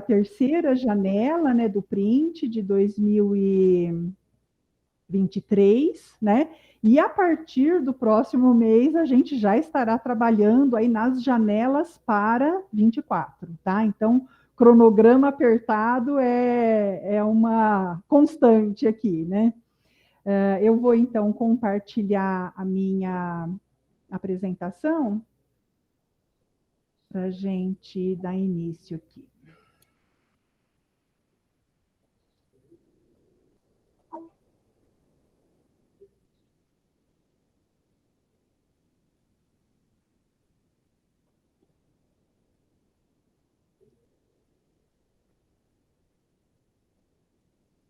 terceira janela, né, do Print de 2023, né? E a partir do próximo mês, a gente já estará trabalhando aí nas janelas para 24, tá? Então, cronograma apertado é uma constante aqui, né? Eu vou, então, compartilhar a minha apresentação para a gente dar início aqui.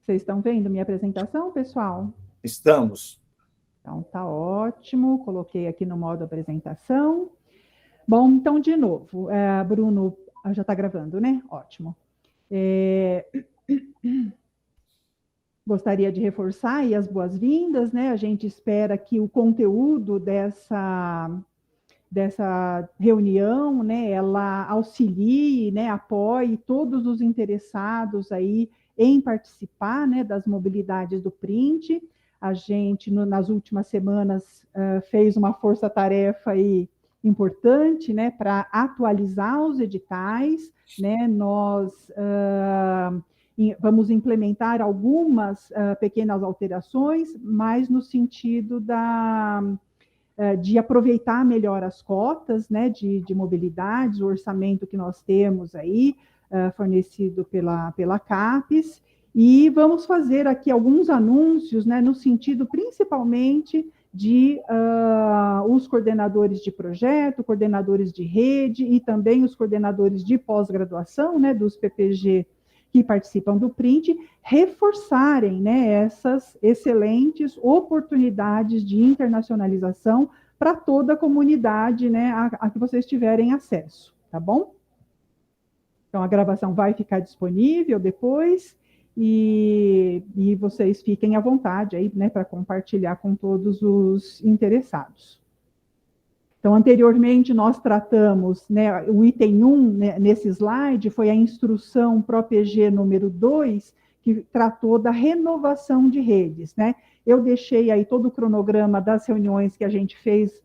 Vocês estão vendo minha apresentação, pessoal? Estamos. Então, tá ótimo. Coloquei aqui no modo apresentação. Bom, então, de novo, Bruno, já está gravando, né? Ótimo. Gostaria de reforçar aí as boas-vindas, né? A gente espera que o conteúdo dessa reunião, né, ela auxilie, né, apoie todos os interessados aí em participar, né, das mobilidades do Print. A gente, nas últimas semanas, fez uma força-tarefa aí importante, né, para atualizar os editais, né, nós vamos implementar algumas pequenas alterações, mas no sentido de aproveitar melhor as cotas, né, de mobilidade, o orçamento que nós temos aí, fornecido pela CAPES, e vamos fazer aqui alguns anúncios, né, no sentido principalmente de os coordenadores de projeto, coordenadores de rede e também os coordenadores de pós-graduação, né, dos PPG que participam do Print, reforçarem, né, essas excelentes oportunidades de internacionalização para toda a comunidade, né, a que vocês tiverem acesso, tá bom? Então, a gravação vai ficar disponível depois e vocês fiquem à vontade aí, né, para compartilhar com todos os interessados. Então, anteriormente, nós tratamos, né, o item 1, né, nesse slide, foi a instrução ProPG número 2, que tratou da renovação de redes, né? Eu deixei aí todo o cronograma das reuniões que a gente fez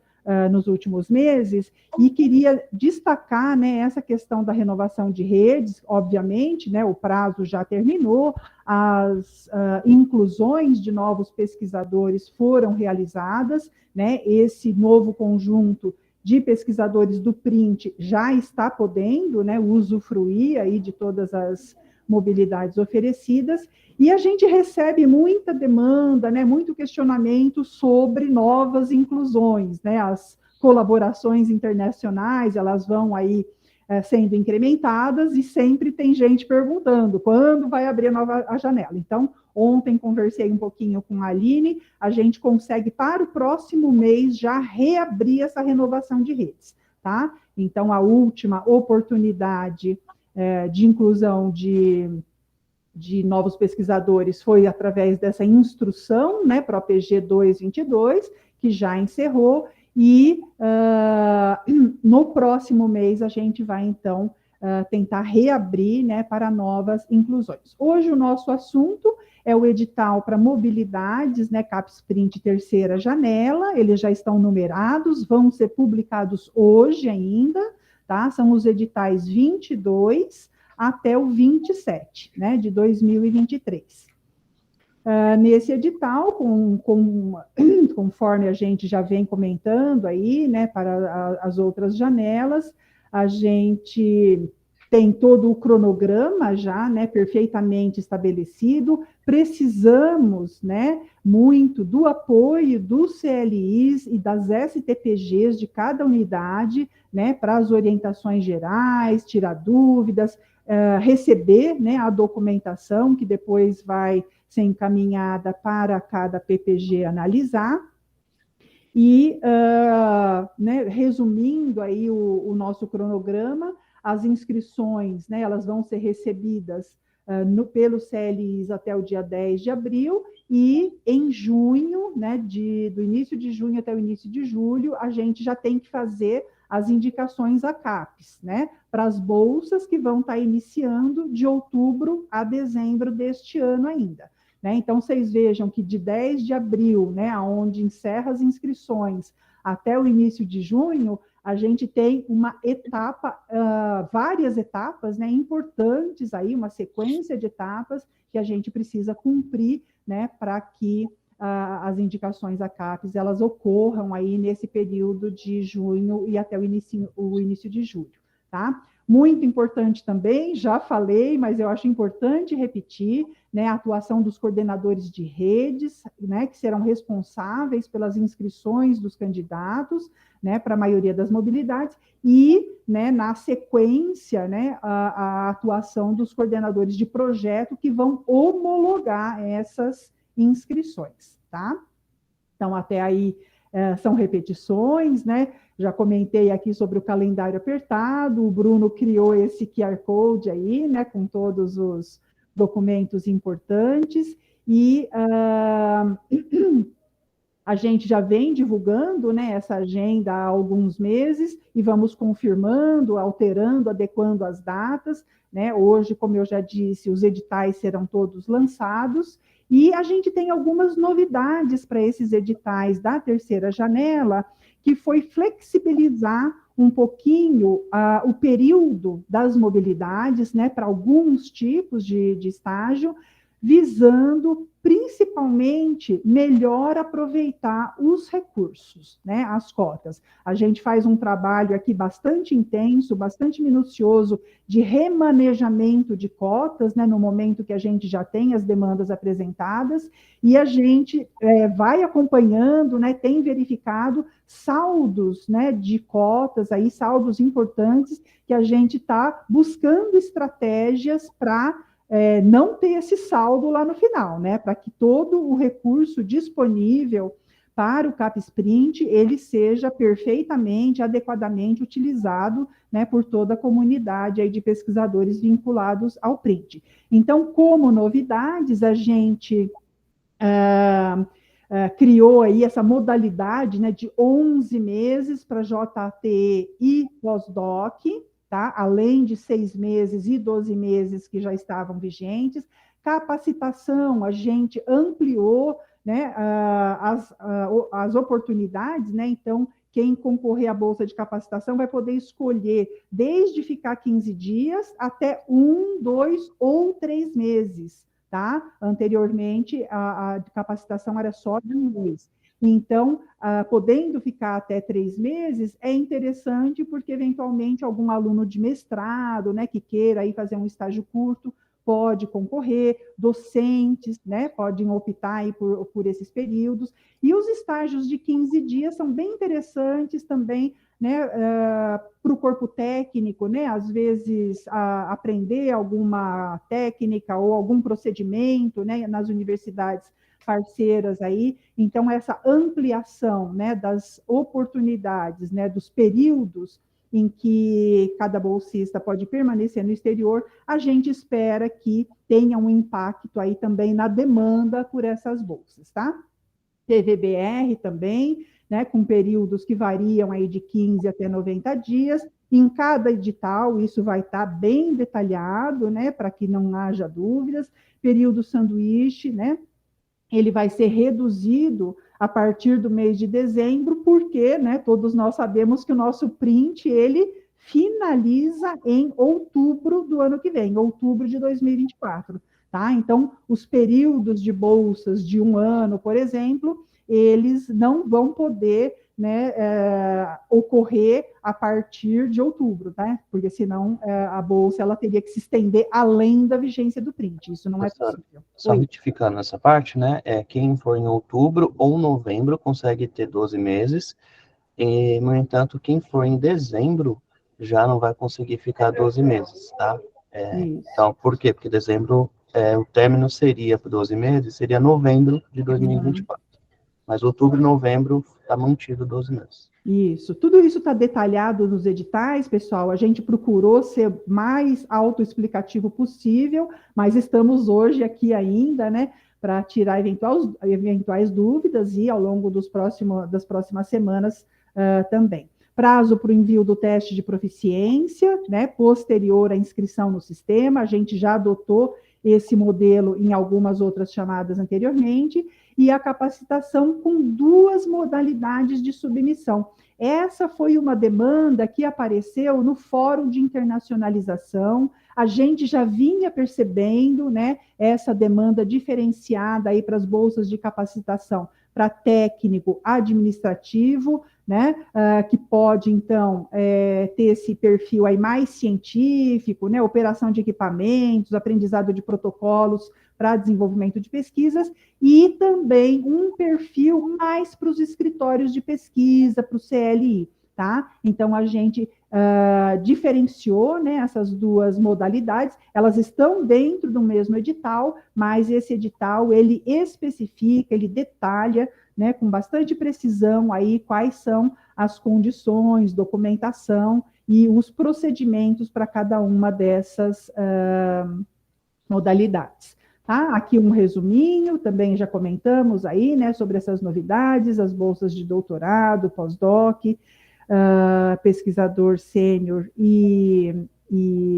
nos últimos meses e queria destacar, né, essa questão da renovação de redes, obviamente, né, o prazo já terminou, as inclusões de novos pesquisadores foram realizadas, né, esse novo conjunto de pesquisadores do Print já está podendo, né, usufruir aí de todas as mobilidades oferecidas, e a gente recebe muita demanda, né, muito questionamento sobre novas inclusões, né, as colaborações internacionais, elas vão aí sendo incrementadas, e sempre tem gente perguntando, quando vai abrir a janela? Então, ontem conversei um pouquinho com a Aline, a gente consegue para o próximo mês já reabrir essa renovação de redes, tá? Então, a última oportunidade de inclusão de novos pesquisadores foi através dessa instrução, né, ProPG 222, que já encerrou, e no próximo mês a gente vai, então, tentar reabrir, né, para novas inclusões. Hoje o nosso assunto é o edital para mobilidades, né, CAPES Print terceira janela, eles já estão numerados, vão ser publicados hoje ainda, tá? São os editais 22 até o 27, né, de 2023. Nesse edital, conforme a gente já vem comentando aí, né, para as outras janelas, a gente tem todo o cronograma já, né, perfeitamente estabelecido. Precisamos, né, muito do apoio dos CLIs e das STPGs de cada unidade, né, para as orientações gerais, tirar dúvidas, receber, né, a documentação que depois vai ser encaminhada para cada PPG analisar. E, né, resumindo aí o nosso cronograma, as inscrições, né, elas vão ser recebidas pelo CLIs até o dia 10 de abril, e em junho, né, do início de junho até o início de julho, a gente já tem que fazer as indicações ACAPES, né, para as bolsas que vão estar iniciando de outubro a dezembro deste ano ainda. Né? Então, vocês vejam que de 10 de abril, né, onde encerra as inscrições, até o início de junho, a gente tem uma etapa, várias etapas, né, importantes aí, uma sequência de etapas que a gente precisa cumprir, né, para que as indicações ACAPES elas ocorram aí nesse período de junho e até o início de julho, tá? Muito importante também, já falei, mas eu acho importante repetir, né, a atuação dos coordenadores de redes, né, que serão responsáveis pelas inscrições dos candidatos, né, para a maioria das mobilidades, e, né, na sequência, né, a atuação dos coordenadores de projeto que vão homologar essas inscrições, tá? Então, até aí são repetições, né? Já comentei aqui sobre o calendário apertado, o Bruno criou esse QR Code aí, né, com todos os documentos importantes, e a gente já vem divulgando, né, essa agenda há alguns meses e vamos confirmando, alterando, adequando as datas, né? Hoje, como eu já disse, os editais serão todos lançados e a gente tem algumas novidades para esses editais da terceira janela, que foi flexibilizar um pouquinho o período das mobilidades, né, para alguns tipos de estágio, visando principalmente melhor aproveitar os recursos, né, as cotas. A gente faz um trabalho aqui bastante intenso, bastante minucioso de remanejamento de cotas, né, no momento que a gente já tem as demandas apresentadas, e a gente vai acompanhando, né, tem verificado saldos, né, de cotas, aí, saldos importantes, que a gente está buscando estratégias para não ter esse saldo lá no final, né? Para que todo o recurso disponível para o CapSprint ele seja perfeitamente, adequadamente utilizado, né, por toda a comunidade aí de pesquisadores vinculados ao print. Então, como novidades, a gente criou aí essa modalidade, né, de 11 meses para JTE e pós-doc, tá? Além de 6 meses e 12 meses que já estavam vigentes. Capacitação, a gente ampliou, né, as oportunidades, né? Então, quem concorrer à bolsa de capacitação vai poder escolher desde ficar 15 dias até 1, 2 ou 3 meses, tá? Anteriormente, a capacitação era só de 1 mês. Então, podendo ficar até 3 meses, é interessante porque, eventualmente, algum aluno de mestrado, né, que queira aí fazer um estágio curto, pode concorrer, docentes, né, podem optar aí por esses períodos, e os estágios de 15 dias são bem interessantes também, né, para o corpo técnico, né, às vezes aprender alguma técnica ou algum procedimento, né, nas universidades parceiras aí. Então, essa ampliação, né, das oportunidades, né, dos períodos em que cada bolsista pode permanecer no exterior, a gente espera que tenha um impacto aí também na demanda por essas bolsas, tá? TVBR também, né, com períodos que variam aí de 15 até 90 dias. Em cada edital, isso vai estar bem detalhado, né, para que não haja dúvidas. Período sanduíche, né, ele vai ser reduzido a partir do mês de dezembro, porque, né, todos nós sabemos que o nosso print, ele finaliza em outubro do ano que vem, outubro de 2024, tá? Então, os períodos de bolsas de 1 ano, por exemplo, eles não vão poder, né, ocorrer a partir de outubro, tá? Porque senão a bolsa ela teria que se estender além da vigência do print. Isso não é possível. Só retificando essa parte, né? Quem for em outubro ou novembro consegue ter 12 meses. E, no entanto, quem for em dezembro já não vai conseguir ficar 12 meses, tá? Então, por quê? Porque dezembro, o término seria por 12 meses, seria novembro de 2024. Mas outubro e novembro está mantido 12 meses. Isso, tudo isso está detalhado nos editais, pessoal. A gente procurou ser mais autoexplicativo possível, mas estamos hoje aqui ainda, né, para tirar eventuais dúvidas e ao longo das próximas semanas também. prazo para o envio do teste de proficiência, né, posterior à inscrição no sistema, a gente já adotou esse modelo em algumas outras chamadas anteriormente, e a capacitação com 2 modalidades de submissão. Essa foi uma demanda que apareceu no Fórum de Internacionalização, a gente já vinha percebendo, né, essa demanda diferenciada aí para as bolsas de capacitação para técnico administrativo, né, que pode, então, ter esse perfil aí mais científico, né, operação de equipamentos, aprendizado de protocolos para desenvolvimento de pesquisas, e também um perfil mais para os escritórios de pesquisa, para o CLI, tá? Então, a gente diferenciou, né, essas 2 modalidades, elas estão dentro do mesmo edital, mas esse edital, ele especifica, ele detalha, né, com bastante precisão aí quais são as condições, documentação e os procedimentos para cada uma dessas modalidades. Tá? Aqui um resuminho, também já comentamos aí, né, sobre essas novidades, as bolsas de doutorado, pós-doc, pesquisador sênior e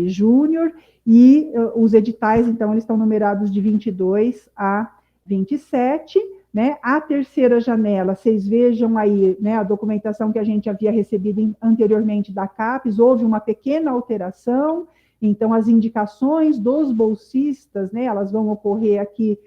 júnior, e os editais, então, eles estão numerados de 22 a 27, né? A terceira janela, vocês vejam aí, né, a documentação que a gente havia recebido anteriormente da CAPES, houve uma pequena alteração, então as indicações dos bolsistas, né, elas vão ocorrer aqui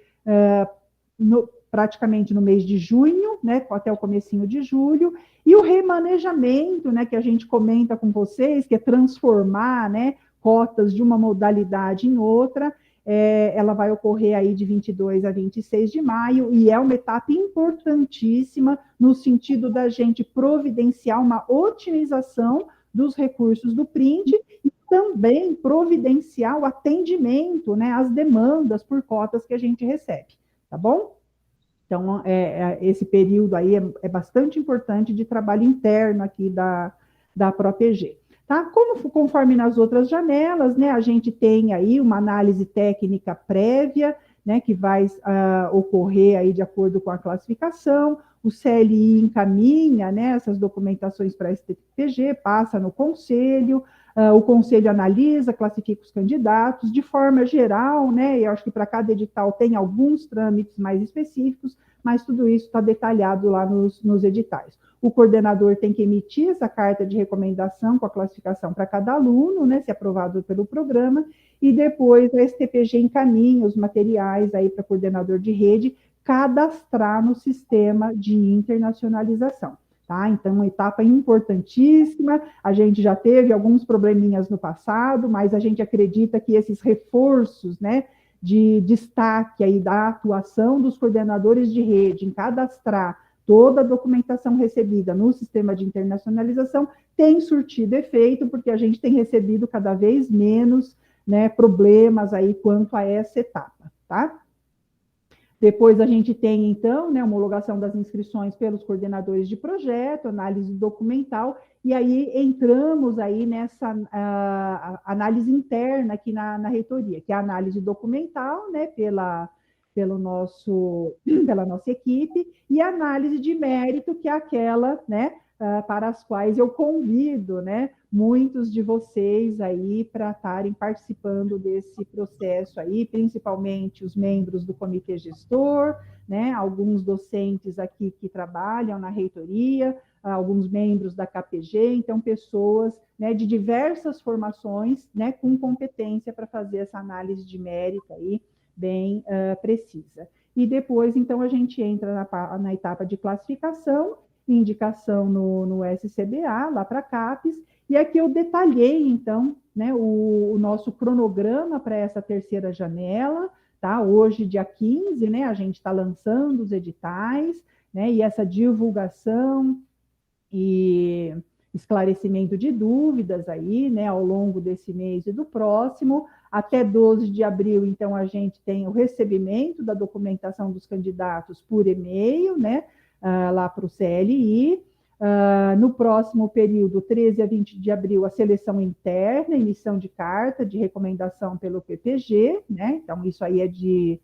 praticamente no mês de junho, né, até o comecinho de julho, e o remanejamento, né, que a gente comenta com vocês, que é transformar, né, cotas de uma modalidade em outra, ela vai ocorrer aí de 22 a 26 de maio, e é uma etapa importantíssima no sentido da gente providenciar uma otimização dos recursos do print e também providenciar o atendimento, né, às demandas por cotas que a gente recebe, tá bom? Então, esse período aí é bastante importante de trabalho interno aqui da ProPG. Tá? Conforme nas outras janelas, né, a gente tem aí uma análise técnica prévia, né, que vai ocorrer aí de acordo com a classificação, o CLI encaminha, né, essas documentações para a STPG, passa no conselho, o conselho analisa, classifica os candidatos, de forma geral, né, eu acho que para cada edital tem alguns trâmites mais específicos, mas tudo isso está detalhado lá nos editais. O coordenador tem que emitir essa carta de recomendação com a classificação para cada aluno, né, se aprovado pelo programa, e depois a STPG encaminha os materiais aí para o coordenador de rede cadastrar no sistema de internacionalização. Tá? Então, uma etapa importantíssima, a gente já teve alguns probleminhas no passado, mas a gente acredita que esses reforços, né, de destaque aí da atuação dos coordenadores de rede em cadastrar toda a documentação recebida no sistema de internacionalização tem surtido efeito, porque a gente tem recebido cada vez menos, né, problemas aí quanto a essa etapa, tá? Depois a gente tem, então, né, homologação das inscrições pelos coordenadores de projeto, análise documental, e aí entramos aí nessa análise interna aqui na reitoria, que é a análise documental, né, pela nossa equipe, e a análise de mérito, que é aquela, né, para as quais eu convido, né, muitos de vocês aí para estarem participando desse processo aí, principalmente os membros do comitê gestor, né, alguns docentes aqui que trabalham na reitoria, alguns membros da KPG, então pessoas, né, de diversas formações, né, com competência para fazer essa análise de mérito aí bem precisa. E depois, então, a gente entra na etapa de classificação, indicação no SCBA, lá para a CAPES, e aqui eu detalhei, então, né, o nosso cronograma para essa terceira janela, tá? Hoje, dia 15, né, a gente está lançando os editais, né, e essa divulgação e esclarecimento de dúvidas aí, né, ao longo desse mês e do próximo. Até 12 de abril, então, a gente tem o recebimento da documentação dos candidatos por e-mail, né, lá para o CLI. No próximo período, 13 a 20 de abril, a seleção interna, emissão de carta de recomendação pelo PPG, né? Então, isso aí é de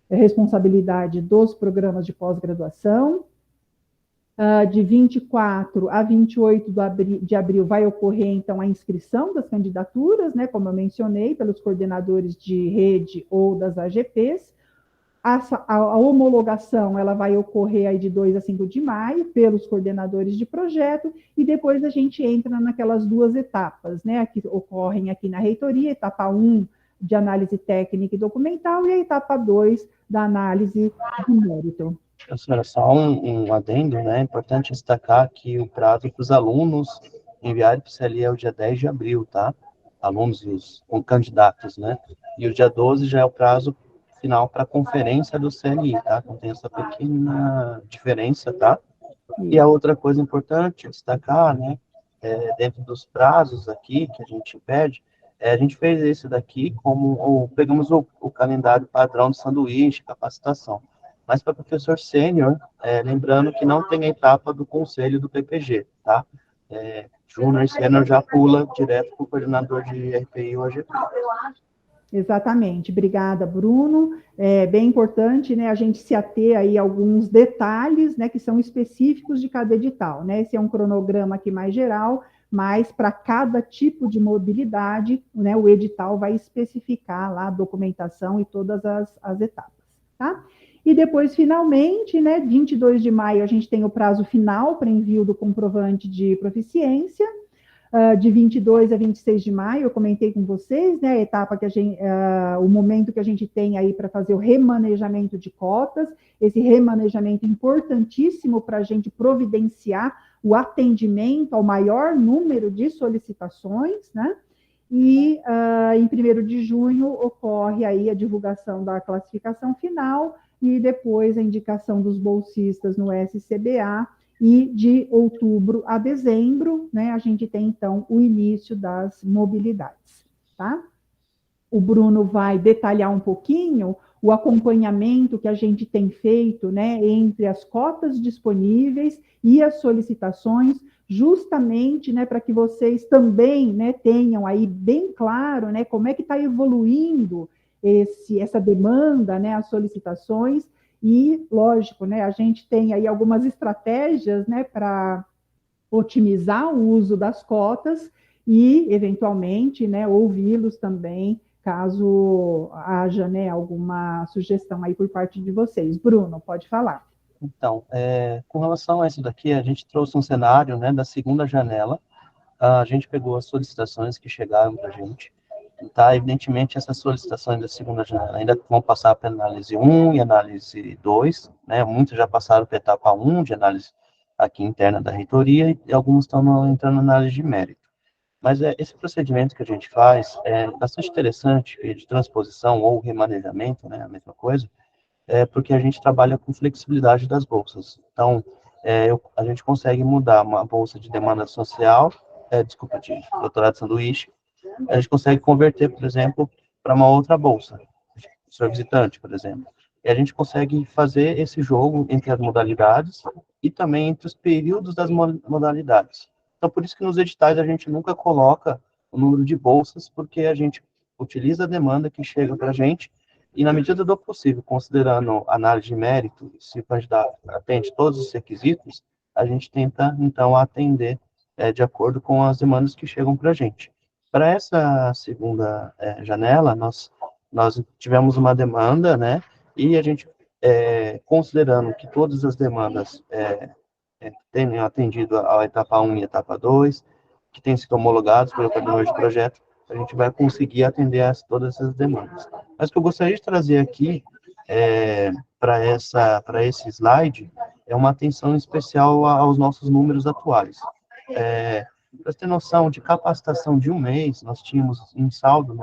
responsabilidade dos programas de pós-graduação. De 24 a 28 de abril vai ocorrer, então, a inscrição das candidaturas, né, como eu mencionei, pelos coordenadores de rede ou das AGPs. A homologação ela vai ocorrer aí de 2 a 5 de maio pelos coordenadores de projeto, e depois a gente entra naquelas duas etapas, né, que ocorrem aqui na reitoria, etapa 1 de análise técnica e documental, e a etapa 2 da análise de mérito. Professora, só um adendo, né? É importante destacar que o prazo para os alunos enviarem para o CLI é o dia 10 de abril, tá? Alunos e os candidatos, né? E o dia 12 já é o prazo final para a conferência do CLI, tá? Então tem essa pequena diferença, tá? E a outra coisa importante destacar, né? Dentro dos prazos aqui que a gente pede, a gente fez esse daqui como, pegamos o calendário padrão do sanduíche, capacitação. Mas para professor sênior, lembrando que não tem a etapa do conselho do PPG, tá? Júnior e sênior já pula direto para o coordenador de RPI ou AGP. Exatamente, obrigada, Bruno. É bem importante, né, a gente se ater aí a alguns detalhes, né, que são específicos de cada edital, né? Esse é um cronograma aqui mais geral, mas para cada tipo de mobilidade, né, o edital vai especificar lá a documentação e todas as etapas, tá? E depois, finalmente, né, 22 de maio, a gente tem o prazo final para envio do comprovante de proficiência. De 22 a 26 de maio, eu comentei com vocês, né, a etapa que a gente, o momento que a gente tem aí para fazer o remanejamento de cotas, esse remanejamento importantíssimo para a gente providenciar o atendimento ao maior número de solicitações, né? E em 1º de junho ocorre aí a divulgação da classificação final e depois a indicação dos bolsistas no SCBA, e de outubro a dezembro, né, a gente tem, então, o início das mobilidades, tá? O Bruno vai detalhar um pouquinho o acompanhamento que a gente tem feito, né, entre as cotas disponíveis e as solicitações, justamente, né, para que vocês também, né, tenham aí bem claro, né, como é que está evoluindo essa demanda, né, as solicitações. E, lógico, né, a gente tem aí algumas estratégias, né, para otimizar o uso das cotas e, eventualmente, né, ouvi-los também, caso haja, né, alguma sugestão aí por parte de vocês. Bruno, pode falar. Então, com relação a isso daqui, a gente trouxe um cenário, né, da segunda janela. A gente pegou as solicitações que chegaram para a gente. Tá, evidentemente, essas solicitações da segunda janela ainda vão passar para análise 1 e análise 2, né? Muitos já passaram para a etapa 1 de análise aqui interna da reitoria e alguns estão entrando na análise de mérito. Mas esse procedimento que a gente faz é bastante interessante, de transposição ou remanejamento, né? A mesma coisa, porque a gente trabalha com flexibilidade das bolsas. Então, a gente consegue mudar uma bolsa de demanda social, de doutorado de sanduíche, a gente consegue converter, por exemplo, para uma outra bolsa, professor visitante, por exemplo. E a gente consegue fazer esse jogo entre as modalidades e também entre os períodos das modalidades. Então, por isso que nos editais a gente nunca coloca o número de bolsas, porque a gente utiliza a demanda que chega para a gente e, na medida do possível, considerando análise de mérito, se o candidato atende todos os requisitos, a gente tenta, então, atender de acordo com as demandas que chegam para a gente. Para essa segunda janela, nós tivemos uma demanda, né, e a gente, considerando que todas as demandas tenham atendido a etapa 1 e a etapa 2, que têm sido homologados pelo coordenador de projeto, a gente vai conseguir atender todas essas demandas. Mas o que eu gostaria de trazer aqui para esse slide é uma atenção especial aos nossos números atuais. Para ter noção, de capacitação de um mês, nós tínhamos em saldo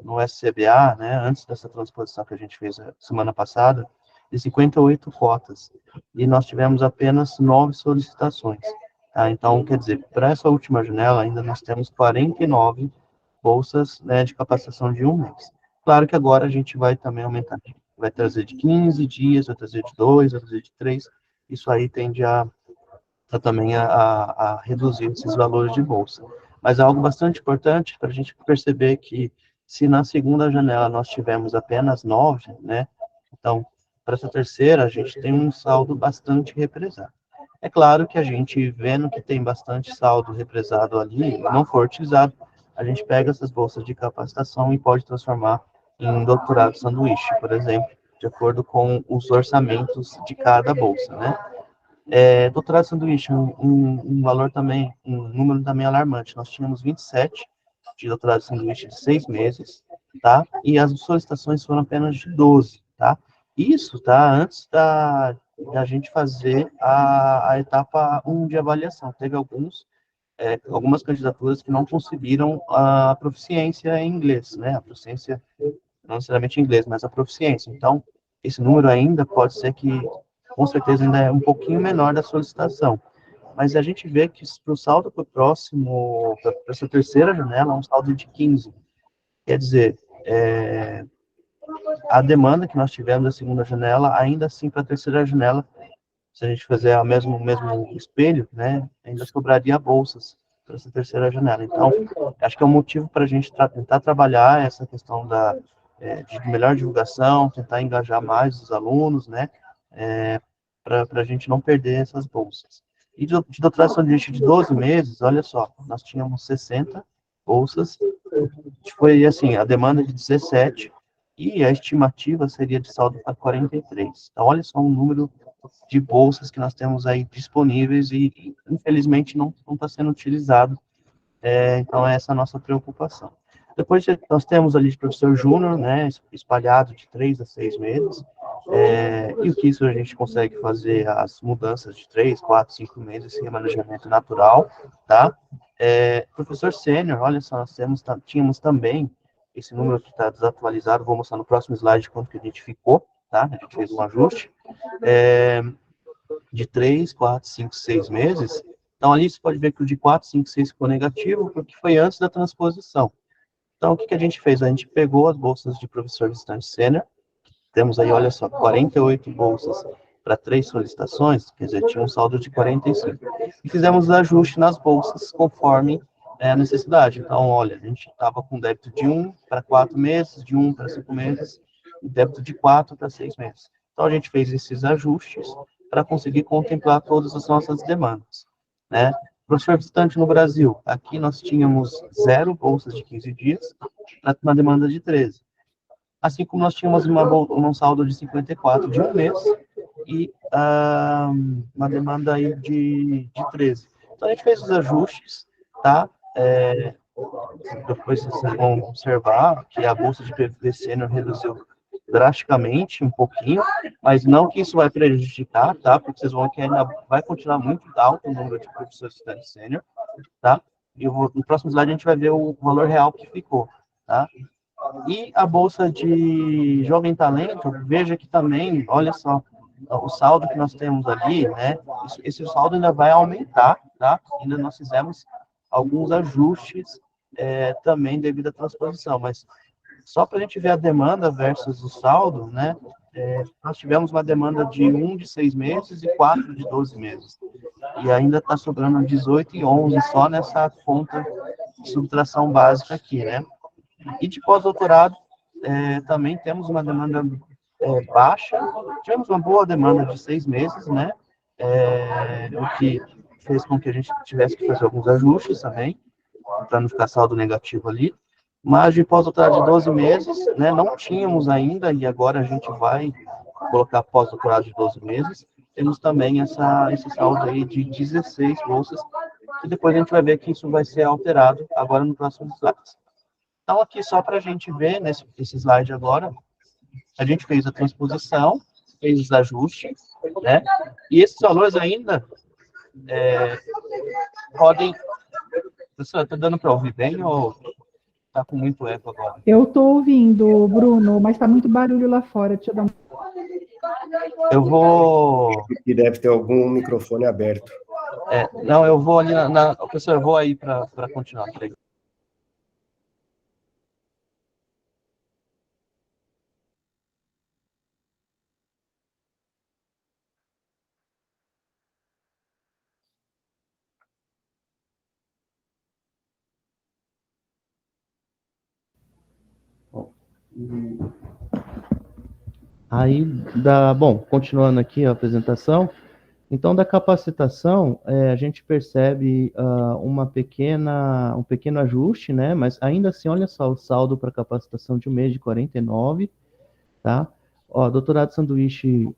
no SCBA, né, antes dessa transposição que a gente fez semana passada, de 58 cotas, e nós tivemos apenas 9 solicitações. Tá? Então, quer dizer, para essa última janela, ainda nós temos 49 bolsas, né, de capacitação de um mês. Claro que agora a gente vai também aumentar, vai trazer de 15 dias, vai trazer de 2, vai trazer de 3, isso aí tende também a reduzir esses valores de bolsa. Mas é algo bastante importante para a gente perceber que, se na segunda janela nós tivemos apenas 9, né, então, para essa terceira, a gente tem um saldo bastante represado. É claro que a gente, vendo que tem bastante saldo represado ali, não for utilizado, a gente pega essas bolsas de capacitação e pode transformar em doutorado sanduíche, por exemplo, de acordo com os orçamentos de cada bolsa, né? Doutorado sanduíche, um valor também, um número também alarmante. Nós tínhamos 27 de doutorado sanduíche de 6 meses, tá? E as solicitações foram apenas de 12, tá? Isso, tá? Antes da gente fazer a etapa 1 de avaliação. Teve algumas candidaturas que não conseguiram a proficiência em inglês, né? A proficiência, não necessariamente em inglês, mas a proficiência. Então, esse número ainda pode ser que, com certeza, ainda é um pouquinho menor da solicitação. Mas a gente vê que para o saldo para o próximo, para essa terceira janela, é um saldo de 15. Quer dizer, a demanda que nós tivemos da segunda janela, ainda assim, para a terceira janela, se a gente fizer o mesmo espelho, né, ainda sobraria bolsas para essa terceira janela. Então, acho que é um motivo para a gente tentar trabalhar essa questão de melhor divulgação, tentar engajar mais os alunos, né, para a gente não perder essas bolsas. E de doutorado sanduíche de 12 meses, olha só, nós tínhamos 60 bolsas, foi assim, a demanda de 17, e a estimativa seria de saldo para 43. Então, olha só o número de bolsas que nós temos aí disponíveis e infelizmente, não está sendo utilizado. Então, essa é a nossa preocupação. Depois, nós temos ali de professor júnior, né, espalhado de 3 a 6 meses, e o que isso a gente consegue fazer, as mudanças de 3, 4, 5 meses, esse remanejamento natural, tá? Professor sênior, olha só, nós tínhamos também, esse número que está desatualizado, vou mostrar no próximo slide quanto que a gente ficou, tá? A gente fez um ajuste, de 3, 4, 5, 6 meses. Então, ali você pode ver que o de 4, 5, 6 ficou negativo, porque foi antes da transposição. Então, o que a gente fez? A gente pegou as bolsas de professor visitante sênior, temos aí, olha só, 48 bolsas para 3 solicitações, quer dizer, tinha um saldo de 45. E fizemos os ajustes nas bolsas conforme a necessidade. Então, olha, a gente estava com débito de 1 para 4 meses, de 1 para 5 meses, e débito de 4 para 6 meses. Então, a gente fez esses ajustes para conseguir contemplar todas as nossas demandas, né? Professor visitante no Brasil, aqui nós tínhamos 0 bolsas de 15 dias, para uma demanda de 13. Assim como nós tínhamos um saldo de 54 de um mês e uma demanda aí de 13. Então, a gente fez os ajustes, tá? Depois vocês vão observar que a bolsa de PVD sênior reduziu drasticamente, um pouquinho, mas não que isso vai prejudicar, tá? Porque vocês vão ver que ainda vai continuar muito alto o número de professores estudantes sênior, tá? E no próximo slide a gente vai ver o valor real que ficou, tá? E a bolsa de jovem talento, veja que também, olha só, o saldo que nós temos ali, né? Esse saldo ainda vai aumentar, tá? Ainda nós fizemos alguns ajustes também devido à transposição, mas só para a gente ver a demanda versus o saldo, né? Nós tivemos uma demanda de 1 de 6 meses e 4 de 12 meses. E ainda está sobrando 18 e 11 só nessa conta de subtração básica aqui, né? E de pós-doutorado, também temos uma demanda baixa. Tivemos uma boa demanda de 6 meses, né? O que fez com que a gente tivesse que fazer alguns ajustes também, para não ficar saldo negativo ali. Mas de pós-doutorado de 12 meses, né, não tínhamos ainda, e agora a gente vai colocar pós-doutorado de 12 meses. Temos também esse saldo aí de 16 bolsas, que depois a gente vai ver que isso vai ser alterado agora no próximo slide. Então, aqui só para a gente ver, nesse slide agora, a gente fez a transposição, fez os ajustes, né? E esses valores ainda podem... Professor, está dando para ouvir bem ou está com muito eco agora? Eu estou ouvindo, Bruno, mas está muito barulho lá fora. Deixa eu dar Eu vou... E deve ter algum microfone aberto. Não, eu vou ali professor, eu vou aí para continuar. Aí, bom, continuando aqui a apresentação, Então, da capacitação, a gente percebe um pequeno ajuste, né? Mas ainda assim, olha só, o saldo para capacitação de um mês de 49, tá? Ó, doutorado sanduíche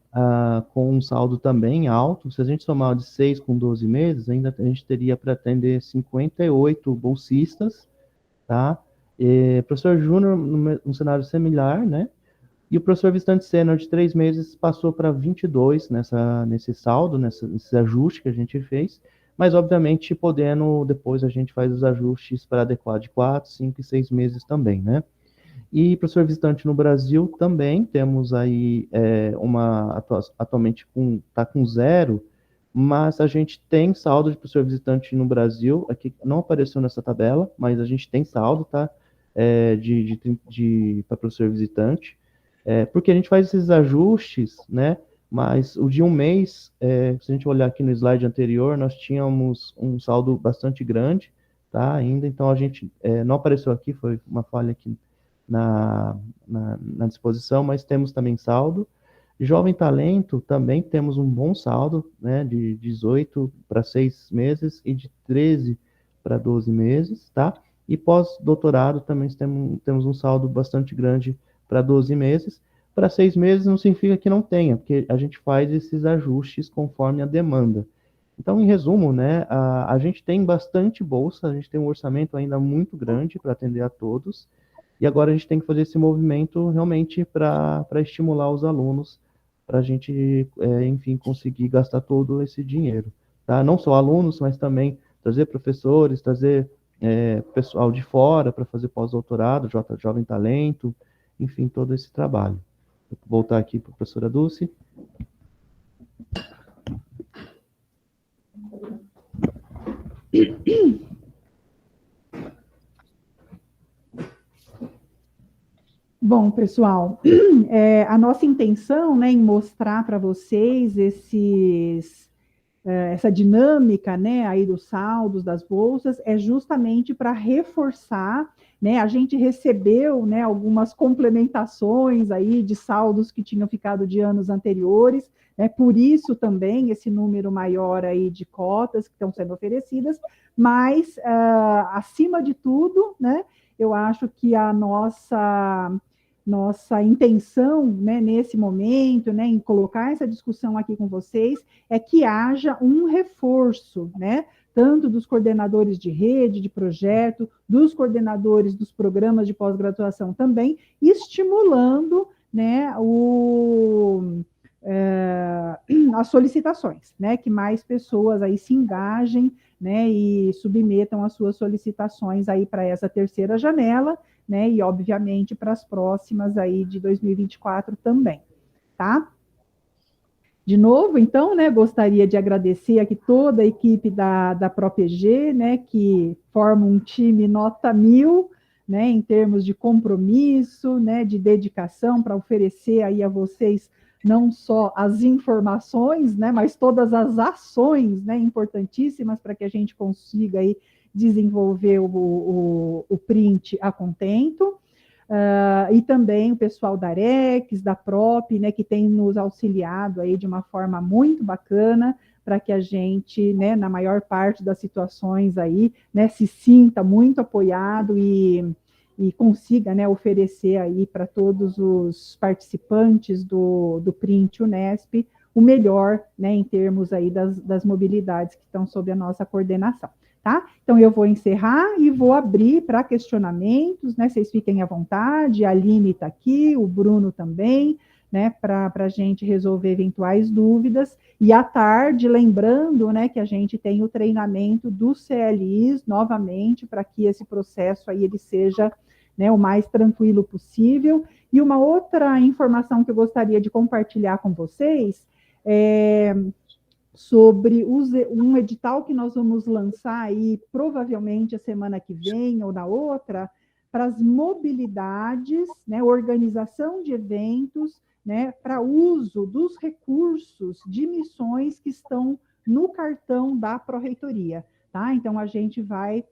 com um saldo também alto, se a gente somar de 6 com 12 meses, ainda a gente teria para atender 58 bolsistas, tá? Professor Júnior, num cenário similar, né? E o professor visitante sênior de 3 meses passou para 22 nesse saldo, nesse ajuste que a gente fez, mas obviamente podendo, depois a gente faz os ajustes para adequar de 4, 5 e 6 meses também, né? E professor visitante no Brasil também, temos aí atualmente está com 0, mas a gente tem saldo de professor visitante no Brasil, aqui não apareceu nessa tabela, mas a gente tem saldo, tá? Para professor visitante, porque a gente faz esses ajustes, né? Mas o de um mês, se a gente olhar aqui no slide anterior, nós tínhamos um saldo bastante grande, tá? Ainda, então a gente não apareceu aqui, foi uma falha aqui na disposição, mas temos também saldo. Jovem talento, também temos um bom saldo, né, de 18 para 6 meses e de 13 para 12 meses, tá? E pós-doutorado também temos um saldo bastante grande para 12 meses. Para 6 meses não significa que não tenha, porque a gente faz esses ajustes conforme a demanda. Então, em resumo, né, a gente tem bastante bolsa, a gente tem um orçamento ainda muito grande para atender a todos, e agora a gente tem que fazer esse movimento realmente para estimular os alunos, para a gente, enfim, conseguir gastar todo esse dinheiro. Tá? Não só alunos, mas também trazer professores, trazer pessoal de fora para fazer pós-doutorado, jovem talento, enfim, todo esse trabalho. Vou voltar aqui para a professora Dulce. Bom, pessoal, a nossa intenção, né, em mostrar para vocês essa dinâmica, né, aí dos saldos, das bolsas, é justamente para reforçar, né, a gente recebeu, né, algumas complementações aí de saldos que tinham ficado de anos anteriores, né, por isso também esse número maior aí de cotas que estão sendo oferecidas, mas, acima de tudo, né, eu acho que a nossa intenção, né, nesse momento, né, em colocar essa discussão aqui com vocês, é que haja um reforço, né, tanto dos coordenadores de rede, de projeto, dos coordenadores dos programas de pós-graduação também, estimulando, né, as solicitações, né, que mais pessoas aí se engajem, né, e submetam as suas solicitações aí para essa terceira janela, né, e obviamente para as próximas aí de 2024 também, tá? De novo, então, né, gostaria de agradecer aqui toda a equipe da ProPG, né, que forma um time nota 1000, né, em termos de compromisso, né, de dedicação para oferecer aí a vocês não só as informações, né, mas todas as ações, né, importantíssimas para que a gente consiga aí desenvolver o print a contento. E também o pessoal da Arex, da Prop, né, que tem nos auxiliado aí de uma forma muito bacana para que a gente, né, na maior parte das situações aí, né, se sinta muito apoiado e consiga, né, oferecer aí para todos os participantes do Print Unesp o melhor, né, em termos aí das mobilidades que estão sob a nossa coordenação. Tá? Então, eu vou encerrar e vou abrir para questionamentos, né? Vocês fiquem à vontade, a Aline está aqui, o Bruno também, né? Para a gente resolver eventuais dúvidas. E à tarde, lembrando, né, que a gente tem o treinamento dos CLIs novamente, para que esse processo aí ele seja, né, o mais tranquilo possível. E uma outra informação que eu gostaria de compartilhar com vocês é sobre um edital que nós vamos lançar aí, provavelmente a semana que vem ou na outra, para as mobilidades, né, organização de eventos, né, para uso dos recursos de missões que estão no cartão da Pró-Reitoria, tá? Então, a gente vai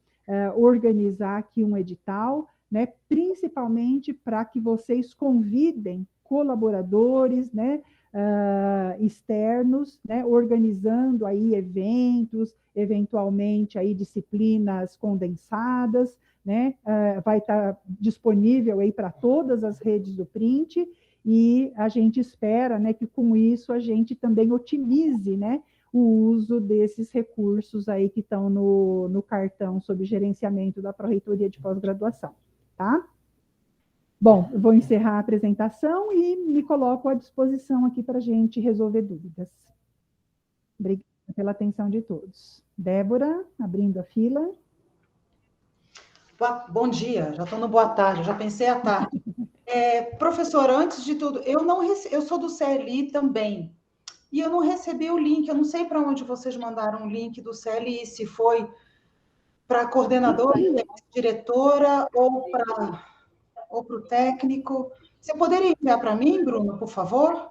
organizar aqui um edital, né, principalmente para que vocês convidem colaboradores, né, externos, né, organizando aí eventos, eventualmente aí disciplinas condensadas, né, vai estar disponível aí para todas as redes do Print, e a gente espera, né, que com isso a gente também otimize, né, o uso desses recursos aí que estão no cartão sob gerenciamento da Pró-Reitoria de Pós-Graduação, tá? Bom, eu vou encerrar a apresentação e me coloco à disposição aqui para a gente resolver dúvidas. Obrigada pela atenção de todos. Débora, abrindo a fila. Bom dia, já estou no boa tarde, já pensei à tarde. Professora, antes de tudo, eu sou do CLI também, e eu não recebi o link, eu não sei para onde vocês mandaram o link do CLI, se foi para a coordenadora, diretora, ou para o técnico. Você poderia enviar para mim, Bruno, por favor?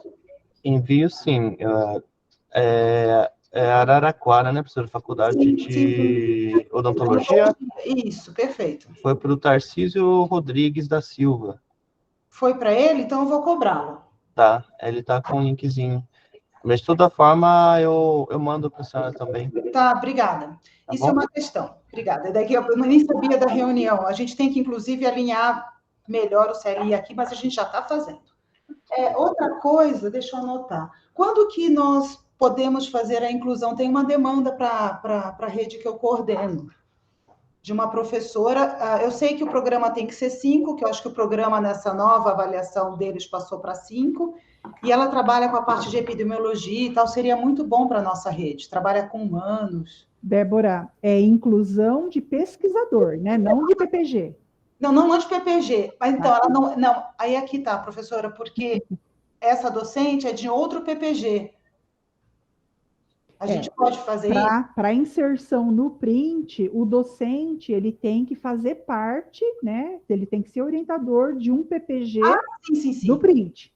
Envio, sim. Araraquara, né, professora? Faculdade de Odontologia. Isso, perfeito. Foi para o Tarcísio Rodrigues da Silva. Foi para ele? Então eu vou cobrá-lo. Tá, ele tá com um linkzinho. Mas, de toda forma, eu mando para a senhora também. Tá, obrigada. Tá Isso bom? é uma questão. Obrigada. Daqui eu nem sabia da reunião. A gente tem que, inclusive, alinhar melhor o CLI aqui, mas a gente já está fazendo. Outra coisa, deixa eu anotar. Quando que nós podemos fazer a inclusão? Tem uma demanda para a rede que eu coordeno, de uma professora. Eu sei que o programa tem que ser 5, que eu acho que o programa, nessa nova avaliação deles, passou para 5, e ela trabalha com a parte de epidemiologia e tal, seria muito bom para a nossa rede, trabalha com humanos. Débora, é inclusão de pesquisador, né? Não de PPG. Não de PPG. Mas então, ela não. Aí aqui tá, professora, porque essa docente é de outro PPG. A gente pode fazer isso? Para inserção no Print, o docente ele tem que fazer parte, né? Ele tem que ser orientador de um PPG sim. do Print.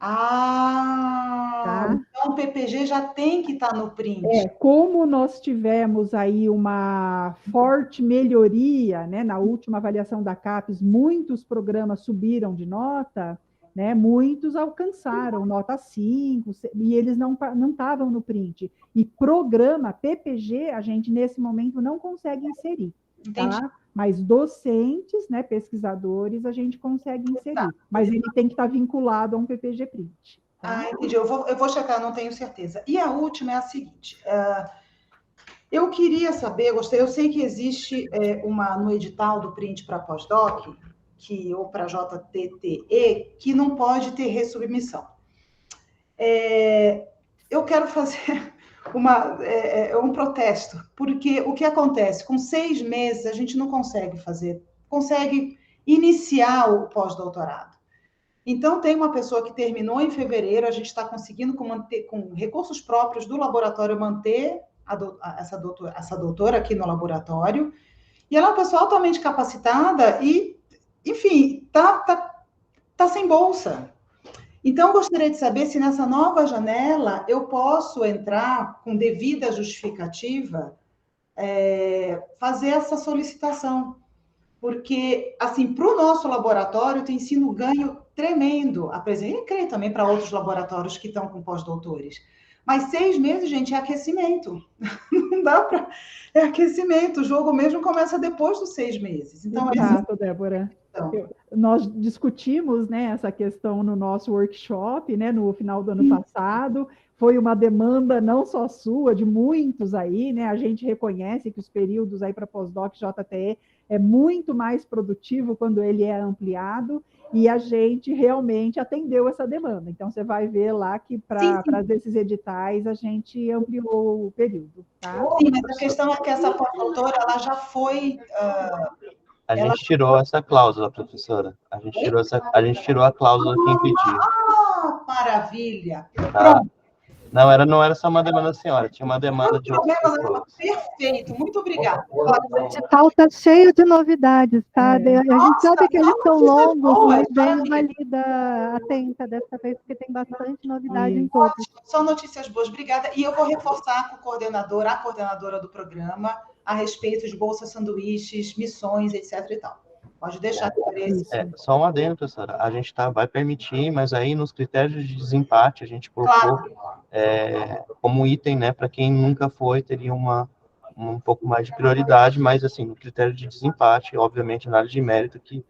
Tá. Então o PPG já tem que estar no Print. Como nós tivemos aí uma forte melhoria, né, na última avaliação da CAPES, muitos programas subiram de nota, né, muitos alcançaram nota 5, e eles não estavam no Print. E programa PPG, a gente nesse momento não consegue inserir. Entendi. Tá? Mas docentes, né, pesquisadores, a gente consegue inserir. Tá. Mas ele tem que estar vinculado a um PPG Print. Tá? Entendi. Eu vou checar, não tenho certeza. E a última é a seguinte. Eu queria saber, eu sei que existe no edital do Print para pós-doc, ou para JTTE, que não pode ter ressubmissão. Eu quero fazer um protesto, porque o que acontece? Com 6 meses, a gente não consegue iniciar o pós-doutorado. Então, tem uma pessoa que terminou em fevereiro, a gente está conseguindo, com recursos próprios do laboratório, manter essa doutora aqui no laboratório, e ela é uma pessoa altamente capacitada e, enfim, tá sem bolsa. Então, eu gostaria de saber se nessa nova janela eu posso entrar com devida justificativa, fazer essa solicitação. Porque, assim, para o nosso laboratório tem sido um ganho tremendo. E creio também para outros laboratórios que estão com pós-doutores. Mas 6 meses, gente, é aquecimento. Não dá para... É aquecimento. O jogo mesmo começa depois dos 6 meses. Então, exato, Débora. Nós discutimos, né, essa questão no nosso workshop, né, no final do ano passado. Foi uma demanda não só sua, de muitos aí, né? A gente reconhece que os períodos aí para pós-doc JTE é muito mais produtivo quando ele é ampliado, e a gente realmente atendeu essa demanda. Então, você vai ver lá que para esses editais a gente ampliou o período. Tá? Sim, mas a questão é que essa pós-doutora, ela já foi... A gente tirou essa cláusula, professora. A gente tirou a cláusula que impedia. Maravilha! Tá? Não era só uma demanda da senhora, tinha uma demanda de outras pessoas. Perfeito, muito obrigada. O edital está cheio de novidades, tá? A gente sabe que eles são longos, mas dê uma lida atenta dessa vez, porque tem bastante novidade em todos. São notícias boas, obrigada. E eu vou reforçar com a coordenadora do programa, a respeito de bolsas, sanduíches, missões, etc. e tal. Pode deixar por esse. Só um adendo, professora. A gente vai permitir, mas aí nos critérios de desempate a gente colocou como item, né, para quem nunca foi, teria um pouco mais de prioridade, mas assim, no critério de desempate, obviamente, análise de mérito que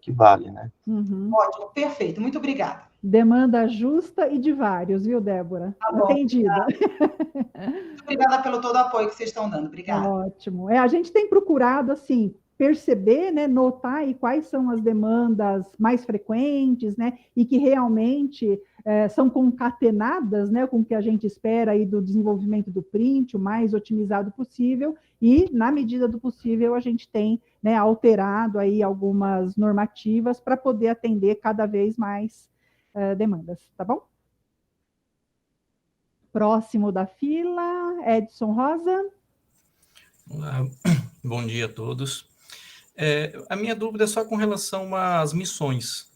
vale, né? Uhum. Ótimo, perfeito, muito obrigada. Demanda justa e de vários, viu, Débora? Tá bom, Atendida. muito obrigada pelo todo o apoio que vocês estão dando, obrigada. Ótimo. A gente tem procurado, assim, perceber, né, notar aí quais são as demandas mais frequentes, né, e que realmente são concatenadas, né, com o que a gente espera aí do desenvolvimento do print, o mais otimizado possível, e, na medida do possível, a gente tem, né, alterado aí algumas normativas para poder atender cada vez mais demandas, tá bom? Próximo da fila, Edson Rosa. Olá, bom dia a todos. A minha dúvida é só com relação às missões.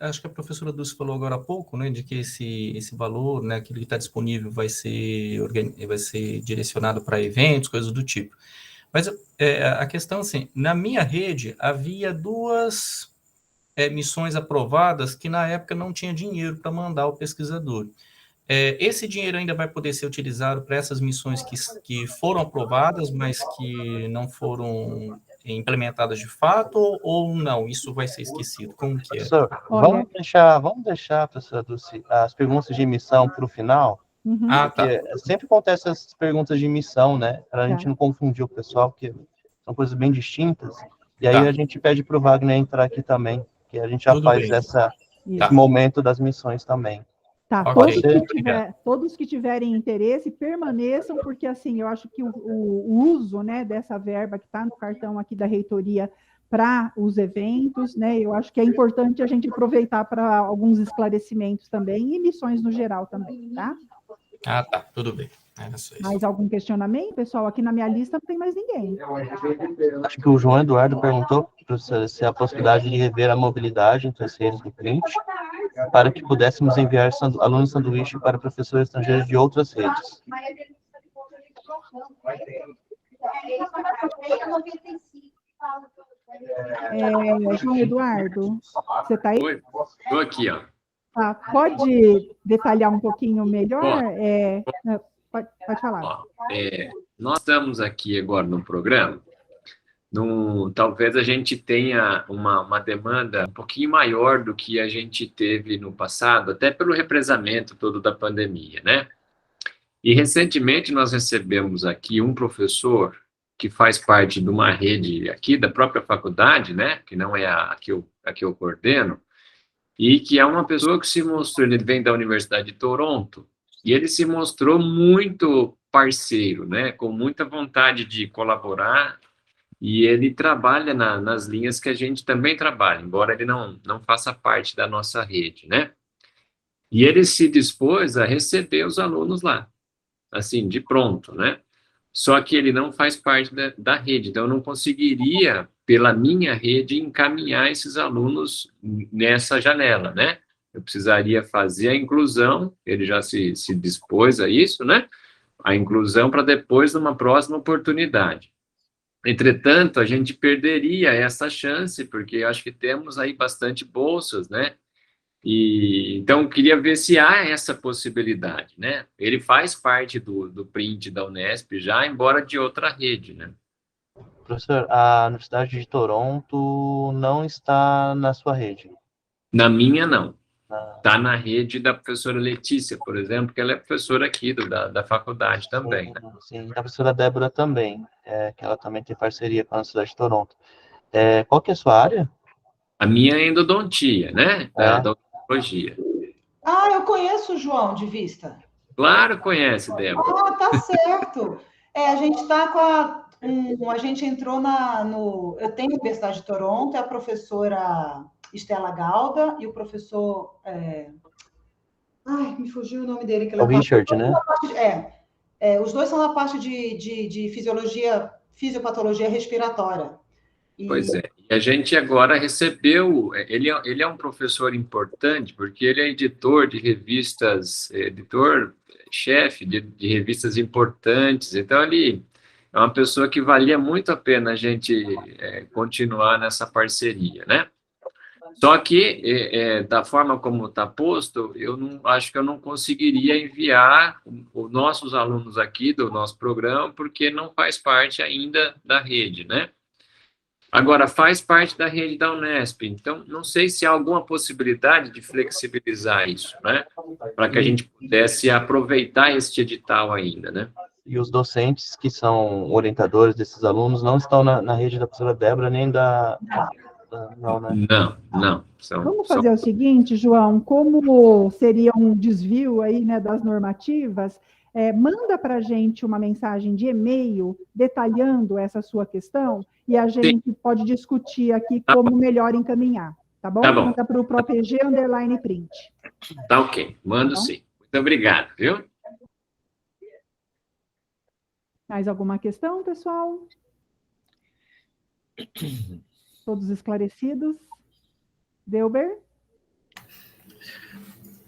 Acho que a professora Dulce falou agora há pouco, né, de que esse valor, né, aquilo que está disponível vai ser direcionado para eventos, coisas do tipo. Mas a questão, assim, na minha rede havia 2 missões aprovadas que na época não tinha dinheiro para mandar o pesquisador. Esse dinheiro ainda vai poder ser utilizado para essas missões que foram aprovadas, mas que não foram implementadas de fato, ou não? Isso vai ser esquecido? Como que é? Professor, Olha... vamos deixar, professora Dulce, as perguntas de emissão para o final, porque sempre acontecem essas perguntas de emissão, né? Para a gente não confundir o pessoal, porque são coisas bem distintas, e aí a gente pede para o Wagner entrar aqui também, que a gente já faz esse momento das missões também. Tá, todos que tiverem interesse, permaneçam, porque, assim, eu acho que o uso, né, dessa verba que está no cartão aqui da reitoria para os eventos, né, eu acho que é importante a gente aproveitar para alguns esclarecimentos também, e missões no geral também, tá? Tá, tudo bem. Mais algum questionamento, pessoal? Aqui na minha lista não tem mais ninguém. Acho que o João Eduardo perguntou se há a possibilidade de rever a mobilidade entre as redes do print, para que pudéssemos enviar alunos sanduíche para professores estrangeiros de outras redes. João Eduardo, você está aí? Oi, estou aqui, ó. Pode detalhar um pouquinho melhor? Pode falar. Nós estamos aqui agora no programa. Talvez a gente tenha uma demanda um pouquinho maior do que a gente teve no passado, até pelo represamento todo da pandemia, né? E recentemente nós recebemos aqui um professor que faz parte de uma rede aqui da própria faculdade, né? Que não é a que eu coordeno, e que é uma pessoa que se mostrou, ele vem da Universidade de Toronto, e ele se mostrou muito parceiro, né? Com muita vontade de colaborar. E ele trabalha nas linhas que a gente também trabalha, embora ele não faça parte da nossa rede, né? E ele se dispôs a receber os alunos lá, assim, de pronto, né? Só que ele não faz parte da rede, então eu não conseguiria, pela minha rede, encaminhar esses alunos nessa janela, né? Eu precisaria fazer a inclusão, ele já se dispôs a isso, né? A inclusão para depois, numa próxima oportunidade. Entretanto, a gente perderia essa chance, porque eu acho que temos aí bastante bolsas, né? E então, queria ver se há essa possibilidade, né? Ele faz parte do print da Unesp já, embora de outra rede, né? Professor, a Universidade de Toronto não está na sua rede? Na minha, não. Está na rede da professora Letícia, por exemplo, que ela é professora aqui da faculdade também. Né? Sim, a professora Débora também, que ela também tem parceria com a Universidade de Toronto. Qual que é a sua área? A minha é endodontia, né? Da odontologia. Eu conheço o João de vista. Claro, conhece, Débora. Tá certo. A gente está a gente entrou eu tenho a Universidade de Toronto, é a professora Estela Galda e o professor... me fugiu o nome dele. O Richard, né? Os dois são na parte de fisiopatologia respiratória. Pois é. E a gente agora recebeu... Ele é um professor importante, porque ele é editor de revistas, editor-chefe de revistas importantes. Então, é uma pessoa que valia muito a pena a gente continuar nessa parceria, né? Só que, da forma como está posto, acho que eu não conseguiria enviar os nossos alunos aqui do nosso programa, porque não faz parte ainda da rede, né? Agora, faz parte da rede da Unesp, então não sei se há alguma possibilidade de flexibilizar isso, né? Para que a gente pudesse aproveitar este edital ainda, né? E os docentes que são orientadores desses alunos não estão na rede da professora Débora, nem não, né? Não. Vamos fazer o seguinte, João, como seria um desvio aí, né, das normativas, manda para a gente uma mensagem de e-mail detalhando essa sua questão e a gente pode discutir aqui como melhor encaminhar, tá bom? Tá bom. Manda para o PropEG_print. Tá ok, mando sim. Muito obrigado, viu? Mais alguma questão, pessoal? Todos esclarecidos? Delber?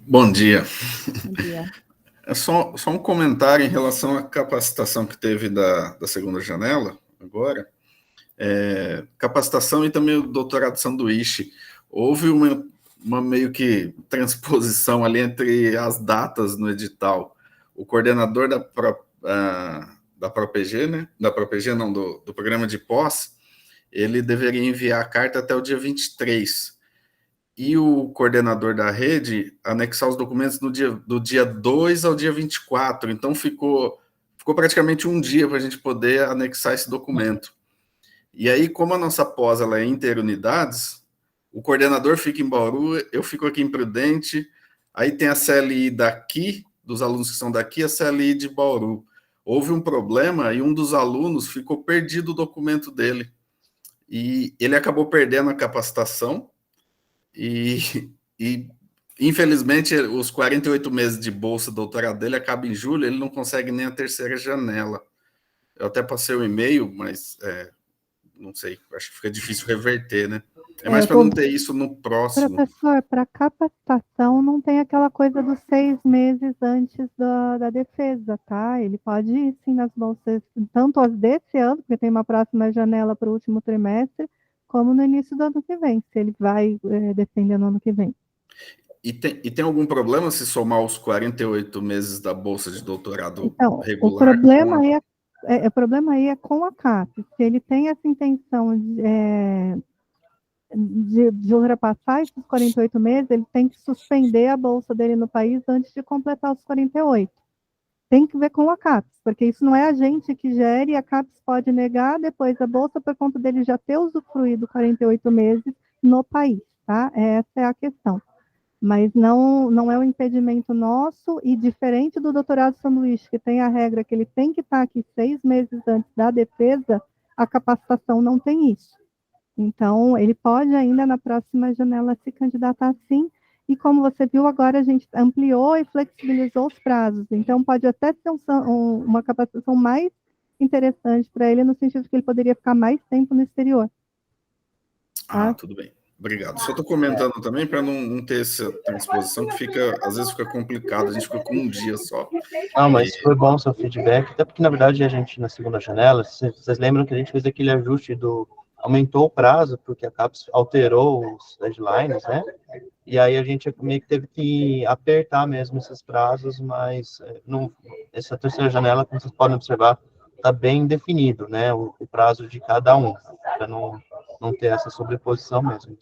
Bom dia. Bom dia. É só um comentário em relação à capacitação que teve da segunda janela, agora. Capacitação e também o doutorado sanduíche. Houve uma meio que transposição ali entre as datas no edital. O coordenador da ProPG, né? Da ProPG, não, do programa de pós, ele deveria enviar a carta até o dia 23. E o coordenador da rede anexar os documentos do dia 2 ao dia 24. Então, ficou praticamente um dia para a gente poder anexar esse documento. E aí, como a nossa pós ela é interunidades, o coordenador fica em Bauru, eu fico aqui em Prudente, aí tem a CLI daqui, dos alunos que são daqui, a CLI de Bauru. Houve um problema e um dos alunos ficou perdido o documento dele. E ele acabou perdendo a capacitação e infelizmente, os 48 meses de bolsa doutorado dele acabam em julho, ele não consegue nem a terceira janela. Eu até passei o e-mail, mas não sei, acho que fica difícil reverter, né? É mais para não ter isso no próximo. Professor, para capacitação não tem aquela coisa dos 6 meses antes da defesa, tá? Ele pode ir sim nas bolsas, tanto as desse ano, porque tem uma próxima janela para o último trimestre, como no início do ano que vem, se ele vai defender no ano que vem. E tem algum problema se somar os 48 meses da bolsa de doutorado então, regular? O problema aí é com a CAPES. Se ele tem essa intenção de ultrapassar esses 48 meses, ele tem que suspender a bolsa dele no país antes de completar os 48. Tem que ver com a CAPES, porque isso não é a gente que gere, e a CAPES pode negar depois a bolsa por conta dele já ter usufruído 48 meses no país, tá? Essa é a questão. Mas não é um impedimento nosso, e diferente do doutorado sanduíche, que tem a regra que ele tem que estar aqui 6 meses antes da defesa, a capacitação não tem isso. Então, ele pode ainda na próxima janela se candidatar sim, e como você viu, agora a gente ampliou e flexibilizou os prazos, então pode até ser uma capacitação mais interessante para ele, no sentido de que ele poderia ficar mais tempo no exterior. Tá? Tudo bem. Obrigado. Só estou comentando também para não ter essa transposição, que às vezes fica complicado, a gente fica com um dia só. Não, mas foi bom o seu feedback, até porque, na verdade, a gente, na segunda janela, vocês lembram que a gente fez aquele ajuste aumentou o prazo, porque a CAPES alterou os deadlines, né? E aí a gente meio que teve que apertar mesmo esses prazos, mas essa terceira janela, como vocês podem observar, está bem definido, né? O prazo de cada um, para não ter essa sobreposição mesmo.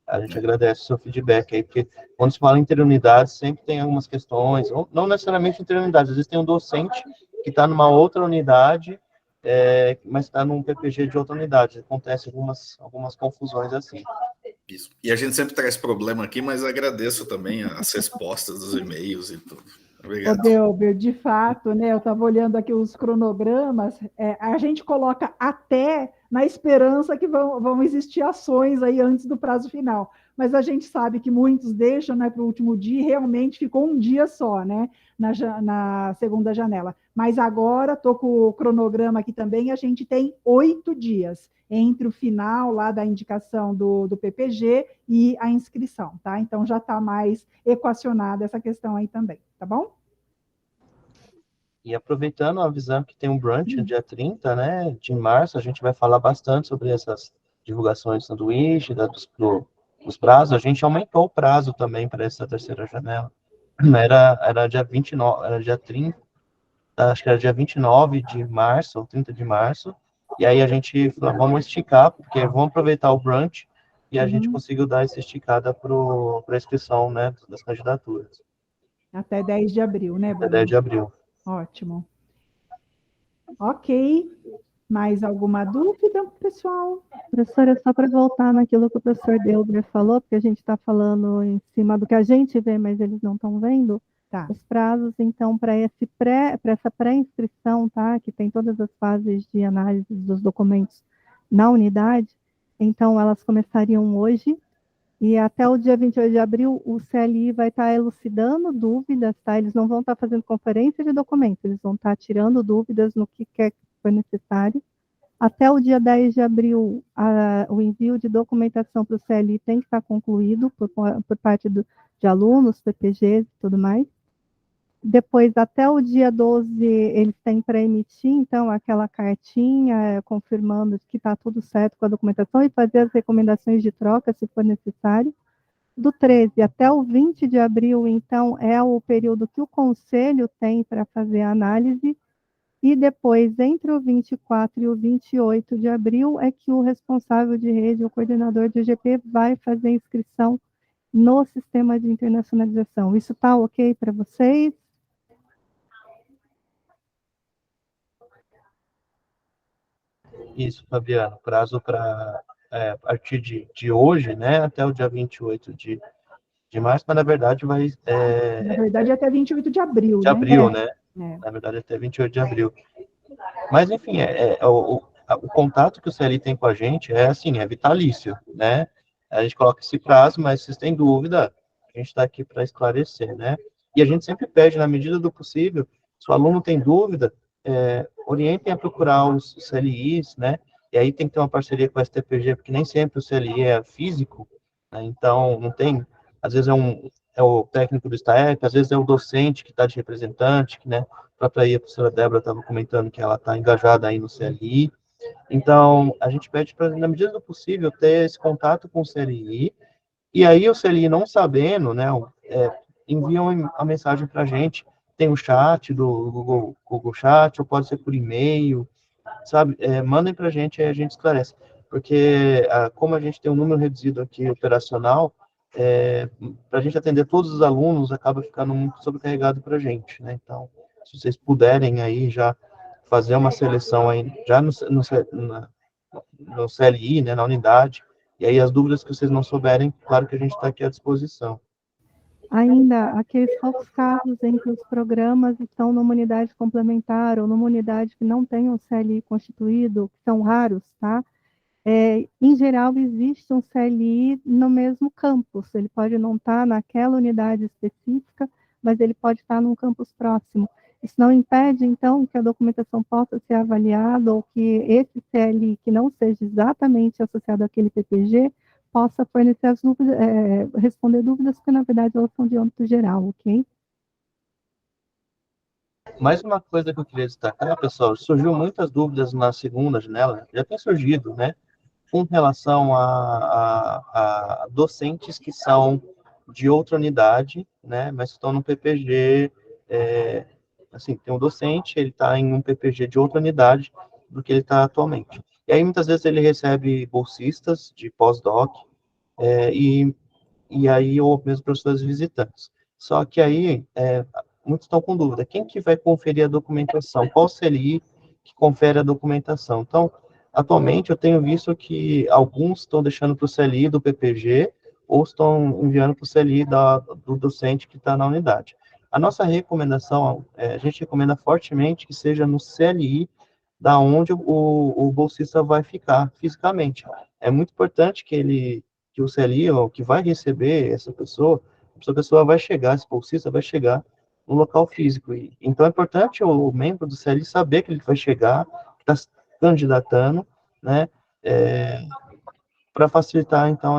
A gente agradece o seu feedback aí, porque quando se fala em interunidades, sempre tem algumas questões, não necessariamente interunidades, às vezes tem um docente que está numa outra unidade, mas está num PPG de outra unidade. Acontece algumas confusões assim. Isso. E a gente sempre traz problema aqui, mas agradeço também as respostas dos e-mails e tudo. Obrigado. Delber, de fato, né? Eu estava olhando aqui os cronogramas, a gente coloca até na esperança que vão existir ações aí antes do prazo final. Mas a gente sabe que muitos deixam, né, para o último dia, e realmente ficou um dia só, né, na segunda janela. Mas agora, estou com o cronograma aqui também, a gente tem 8 dias entre o final lá da indicação do PPG e a inscrição, tá? Então, já está mais equacionada essa questão aí também, tá bom? E aproveitando, avisando que tem um brunch no dia 30, né, de março, a gente vai falar bastante sobre essas divulgações de sanduíche, dos prazos. A gente aumentou o prazo também para essa terceira janela. Era dia 29, era dia 30, acho que era dia 29 de março, ou 30 de março, e aí a gente falou, vamos esticar, porque vamos aproveitar o brunch, e a gente conseguiu dar essa esticada para a inscrição, né, das candidaturas. Até 10 de abril, né, Até Bruno? 10 de abril. Ótimo. Ok. Mais alguma dúvida, pessoal? Professora, só para voltar naquilo que o professor Delber falou, porque a gente está falando em cima do que a gente vê, mas eles não estão vendo. Tá. Os prazos, então, para essa pré-inscrição, tá? Que tem todas as fases de análise dos documentos na unidade, então elas começariam hoje, e até o dia 28 de abril, o CLI vai estar elucidando dúvidas, tá? Eles não vão estar fazendo conferência de documentos, eles vão estar tirando dúvidas no que quer que for necessário. Até o dia 10 de abril, o envio de documentação para o CLI tem que estar concluído por parte de alunos, PPGs e tudo mais. Depois, até o dia 12, eles têm para emitir, então, aquela cartinha confirmando que está tudo certo com a documentação e fazer as recomendações de troca, se for necessário. Do 13 até o 20 de abril, então, é o período que o conselho tem para fazer a análise. E depois, entre o 24 e o 28 de abril, é que o responsável de rede, o coordenador de IGP, vai fazer a inscrição no sistema de internacionalização. Isso está ok para vocês? Isso, Fabiano. Prazo para a partir de hoje, né, até o dia 28 de março, mas na verdade vai... Na verdade, até 28 de abril, de né? abril, né? É. Na verdade, até 28 de abril. Mas, enfim, o contato que o CLI tem com a gente é assim, é vitalício, né? A gente coloca esse prazo, mas se vocês têm dúvida, a gente está aqui para esclarecer, né? E a gente sempre pede, na medida do possível, se o aluno tem dúvida, orientem a procurar os CLIs, né? E aí tem que ter uma parceria com o STPG, porque nem sempre o CLI é físico, né? Então, não tem... Às vezes é o técnico do STAEP, às vezes é o docente que está de representante, que, né? A professora Débora estava comentando que ela está engajada aí no CLI. Então, a gente pede para, na medida do possível, ter esse contato com o CLI, e aí o CLI não sabendo, né, enviam a mensagem para a gente, tem o chat do Google Chat, ou pode ser por e-mail, sabe? Mandem para a gente, aí a gente esclarece. Porque, como a gente tem um número reduzido aqui operacional, para a gente atender todos os alunos, acaba ficando muito sobrecarregado para a gente, né? Então, se vocês puderem aí já fazer uma seleção aí, já no CLI, né, na unidade, e aí as dúvidas que vocês não souberem, claro que a gente está aqui à disposição. Ainda, aqueles poucos casos em que os programas estão numa unidade complementar ou numa unidade que não tem um CLI constituído, que são raros, tá? Em geral, existe um CLI no mesmo campus. Ele pode não estar naquela unidade específica, mas ele pode estar num campus próximo. Isso não impede, então, que a documentação possa ser avaliada ou que esse CLI, que não seja exatamente associado àquele PPG, possa fornecer as dúvidas, responder dúvidas, porque, na verdade, elas são de âmbito geral, ok? Mais uma coisa que eu queria destacar, pessoal, surgiu muitas dúvidas na segunda janela, já tem surgido, né, com relação a docentes que são de outra unidade, né, mas estão no PPG, assim, tem um docente, ele está em um PPG de outra unidade do que ele está atualmente. E aí, muitas vezes, ele recebe bolsistas de pós-doc, e aí, ou mesmo professores visitantes. Só que aí, muitos estão com dúvida, quem que vai conferir a documentação? Qual CLI que confere a documentação? Então, atualmente, eu tenho visto que alguns estão deixando para o CLI do PPG, ou estão enviando para o CLI do docente que está na unidade. A nossa recomendação, a gente recomenda fortemente que seja no CLI da onde o bolsista vai ficar fisicamente. É muito importante que o CLI, ou que vai receber essa pessoa vai chegar, esse bolsista vai chegar no local físico. Então, é importante o membro do CLI saber que ele vai chegar, que está se candidatando, né, para facilitar, então,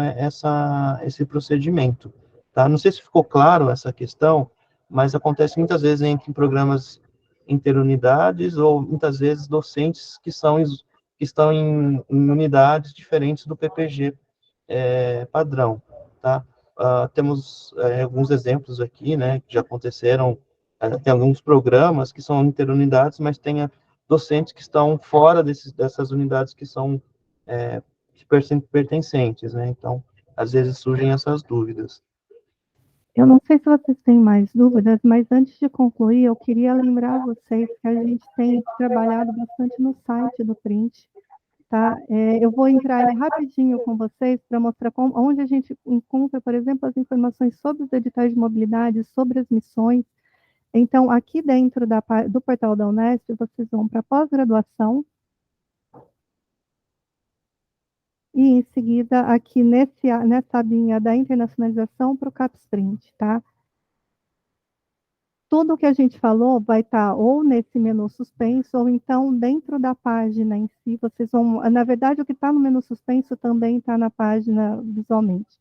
esse procedimento. Tá? Não sei se ficou claro essa questão, mas acontece muitas vezes em programas interunidades, ou muitas vezes docentes que estão em unidades diferentes do PPG padrão, tá? Temos alguns exemplos aqui, né, que já aconteceram, tem alguns programas que são interunidades, mas tem docentes que estão fora dessas unidades que são pertencentes, né? Então, às vezes surgem essas dúvidas. Eu não sei se vocês têm mais dúvidas, mas antes de concluir, eu queria lembrar vocês que a gente tem trabalhado bastante no site do Print, tá? Eu vou entrar aí rapidinho com vocês para mostrar onde a gente encontra, por exemplo, as informações sobre os editais de mobilidade, sobre as missões. Então, aqui dentro do portal da Unesp, vocês vão para pós-graduação, e em seguida, aqui nessa abinha da internacionalização para o CapsPrint, tá? Tudo que a gente falou vai estar ou nesse menu suspenso, ou então dentro da página em si, vocês vão... Na verdade, o que está no menu suspenso também está na página visualmente.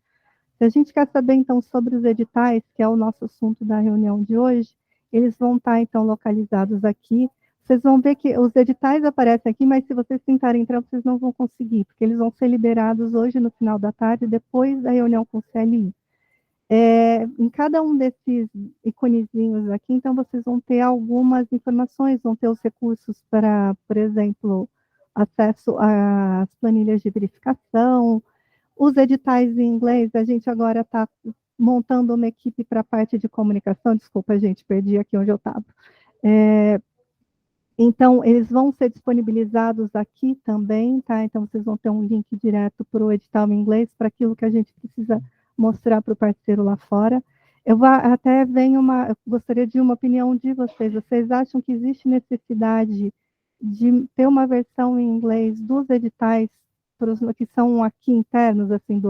Se a gente quer saber, então, sobre os editais, que é o nosso assunto da reunião de hoje, eles vão estar, então, localizados aqui. Vocês vão ver que os editais aparecem aqui, mas se vocês tentarem entrar, vocês não vão conseguir, porque eles vão ser liberados hoje no final da tarde, depois da reunião com o CLI. Em cada um desses iconezinhos aqui, então, vocês vão ter algumas informações, vão ter os recursos para, por exemplo, acesso às planilhas de verificação, os editais em inglês. A gente agora está montando uma equipe para a parte de comunicação. Desculpa, gente, perdi aqui onde eu estava. Então, eles vão ser disponibilizados aqui também, tá? Então, vocês vão ter um link direto para o edital em inglês, para aquilo que a gente precisa mostrar para o parceiro lá fora. Eu gostaria de uma opinião de vocês. Vocês acham que existe necessidade de ter uma versão em inglês dos editais que são aqui internos, assim,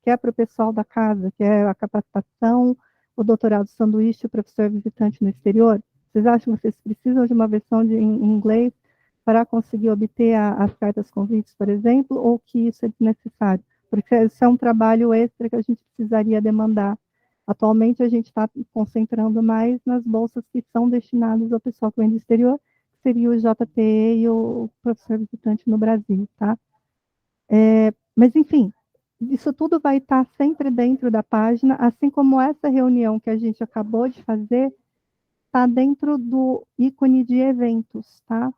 que é para o pessoal da casa, que é a capacitação, o doutorado sanduíche, o professor visitante no exterior? Vocês acham que vocês precisam de uma versão em inglês para conseguir obter as cartas convites, por exemplo, ou que isso é desnecessário? Porque isso é um trabalho extra que a gente precisaria demandar. Atualmente, a gente está concentrando mais nas bolsas que são destinadas ao pessoal que vem do exterior, que seria o JPE e o professor visitante no Brasil, tá? Mas, enfim, isso tudo vai estar sempre dentro da página, assim como essa reunião que a gente acabou de fazer, está dentro do ícone de eventos, tá?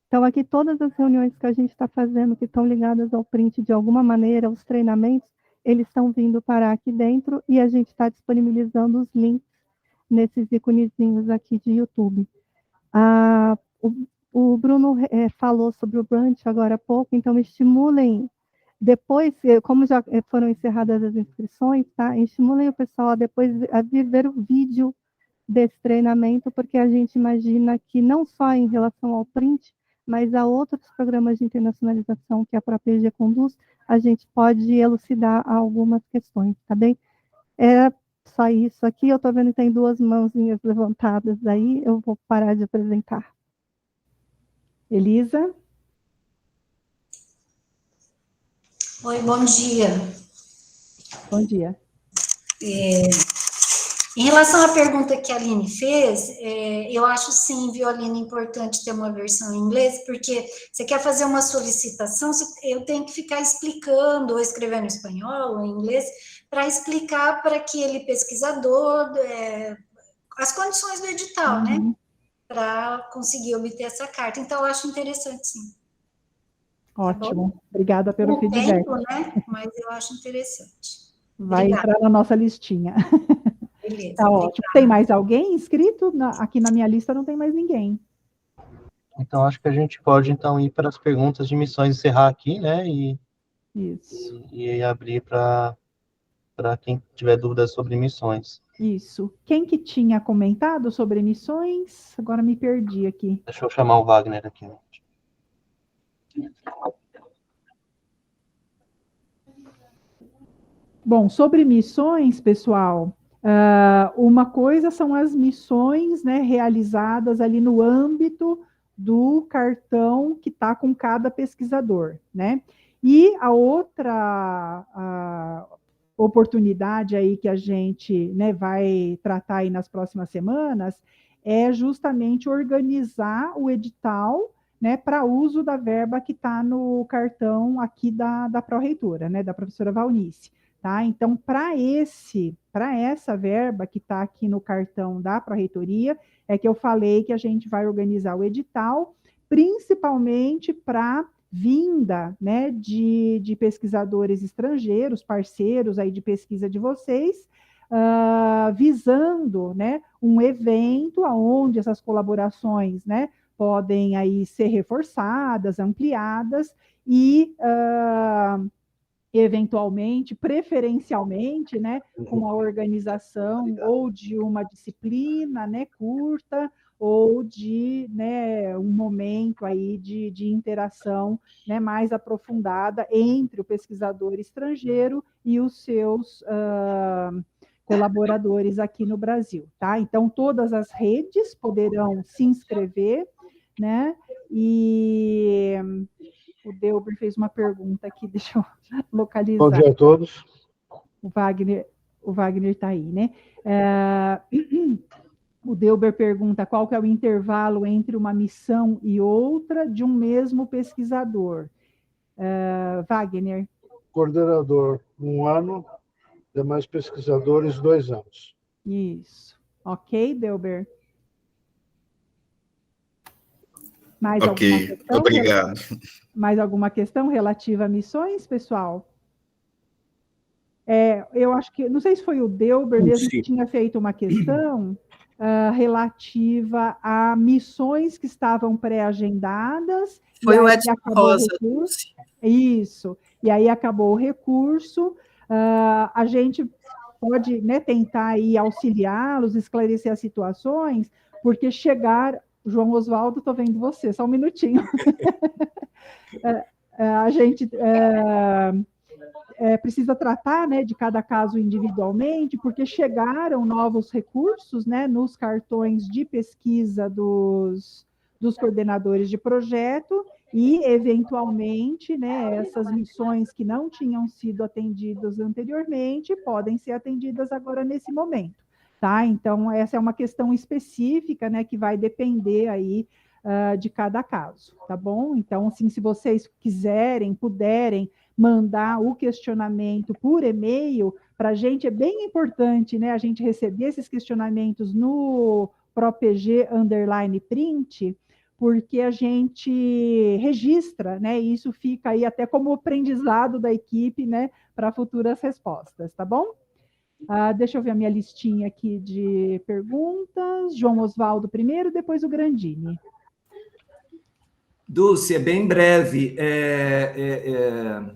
Então, aqui todas as reuniões que a gente está fazendo, que estão ligadas ao Print de alguma maneira, os treinamentos, eles estão vindo parar aqui dentro e a gente está disponibilizando os links nesses iconezinhos aqui de YouTube. O Bruno falou sobre o Brunch agora há pouco, então estimulem, depois, como já foram encerradas as inscrições, tá? Estimulem o pessoal a depois a vir ver o vídeo desse treinamento, porque a gente imagina que não só em relação ao Print, mas a outros programas de internacionalização que a própria EG conduz, a gente pode elucidar algumas questões, tá bem? É só isso aqui. Eu estou vendo que tem duas mãozinhas levantadas aí, eu vou parar de apresentar. Elisa? Oi, bom dia. Bom dia. Em relação à pergunta que a Aline fez, eu acho sim, viu, Aline, importante ter uma versão em inglês, porque você quer fazer uma solicitação, eu tenho que ficar explicando, ou escrevendo em espanhol ou em inglês, para explicar para aquele pesquisador as condições do edital, né? Para conseguir obter essa carta. Então, eu acho interessante, sim. Ótimo. Tá, obrigada pelo feedback. Tempo, né? Mas eu acho interessante. Vai entrar na nossa listinha. Beleza. Tá ótimo. Tem mais alguém inscrito? Aqui na minha lista não tem mais ninguém. Então, acho que a gente pode, então, ir para as perguntas de missões, encerrar aqui, né? Isso. E abrir para quem tiver dúvidas sobre missões. Isso. Quem que tinha comentado sobre missões? Agora me perdi aqui. Deixa eu chamar o Wagner aqui. Bom, sobre missões, pessoal, uma coisa são as missões, né, realizadas ali no âmbito do cartão que está com cada pesquisador, né? E a outra oportunidade aí que a gente, né, vai tratar aí nas próximas semanas é justamente organizar o edital, né, para uso da verba que está no cartão aqui da pró-reitora, né, da professora Valnice. Tá? Então, para essa verba que está aqui no cartão da pró-reitoria, é que eu falei que a gente vai organizar o edital, principalmente para vinda, né, de pesquisadores estrangeiros, parceiros aí de pesquisa de vocês, visando, né, um evento onde essas colaborações, né, podem aí ser reforçadas, ampliadas e eventualmente, preferencialmente, né, com a organização ou de uma disciplina, né, curta, ou de, né, um momento aí de interação, né, mais aprofundada entre o pesquisador estrangeiro e os seus colaboradores aqui no Brasil, tá? Então, todas as redes poderão se inscrever, né, e o Delber fez uma pergunta aqui, deixa eu localizar. Bom dia a todos. O Wagner está aí, né? O Delber pergunta qual que é o intervalo entre uma missão e outra de um mesmo pesquisador. Wagner. Coordenador, 1 ano, demais pesquisadores, 2 anos. Isso. Ok, Delber? Mais ok, alguma questão? Obrigado. Mais alguma questão relativa a missões, pessoal? Eu acho que, não sei se foi o Delber mesmo que tinha feito uma questão relativa a missões que estavam pré-agendadas. Foi o Edson Rosa. Isso, e aí acabou o recurso. A gente pode, né, tentar aí auxiliá-los, esclarecer as situações, porque João Oswaldo, estou vendo você, só um minutinho. A gente precisa tratar, né, de cada caso individualmente, porque chegaram novos recursos, né, nos cartões de pesquisa dos coordenadores de projeto e, eventualmente, né, essas missões que não tinham sido atendidas anteriormente podem ser atendidas agora nesse momento. Tá? Então, essa é uma questão específica, né, que vai depender aí de cada caso, tá bom? Então, assim, se vocês quiserem, puderem mandar o questionamento por e-mail, para a gente é bem importante, né, a gente receber esses questionamentos no ProPG_print, porque a gente registra, né, e isso fica aí até como aprendizado da equipe, né, para futuras respostas, tá bom? Deixa eu ver a minha listinha aqui de perguntas. João Oswaldo primeiro, depois o Grandini. Dulce, é bem breve.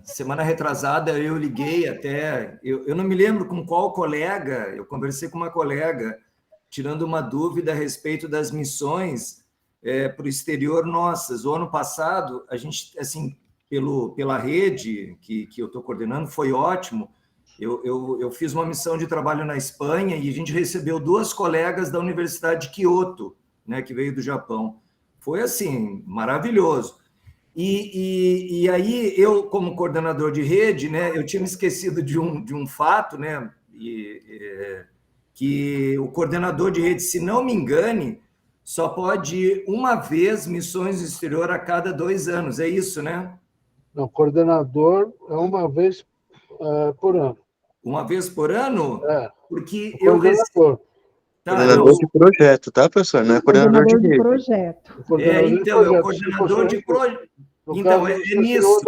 Semana retrasada eu liguei até... Eu não me lembro com qual colega, eu conversei com uma colega, tirando uma dúvida a respeito das missões para o exterior nossas. O ano passado, a gente, assim, pela rede que eu estou coordenando, foi ótimo. Eu fiz uma missão de trabalho na Espanha e a gente recebeu 2 colegas da Universidade de Kyoto, né, que veio do Japão. Foi, assim, maravilhoso. E aí, eu, como coordenador de rede, né, eu tinha me esquecido de um fato, né, que o coordenador de rede, se não me engane, só pode ir uma vez missões no exterior a cada 2 anos. É isso, né? Não, coordenador é uma vez por ano. Uma vez por ano? Porque eu recebo... Coordenador de projeto, tá, professor? Não é coordenador de rede. Projeto. Então, é o coordenador de projeto. Então, é nisso.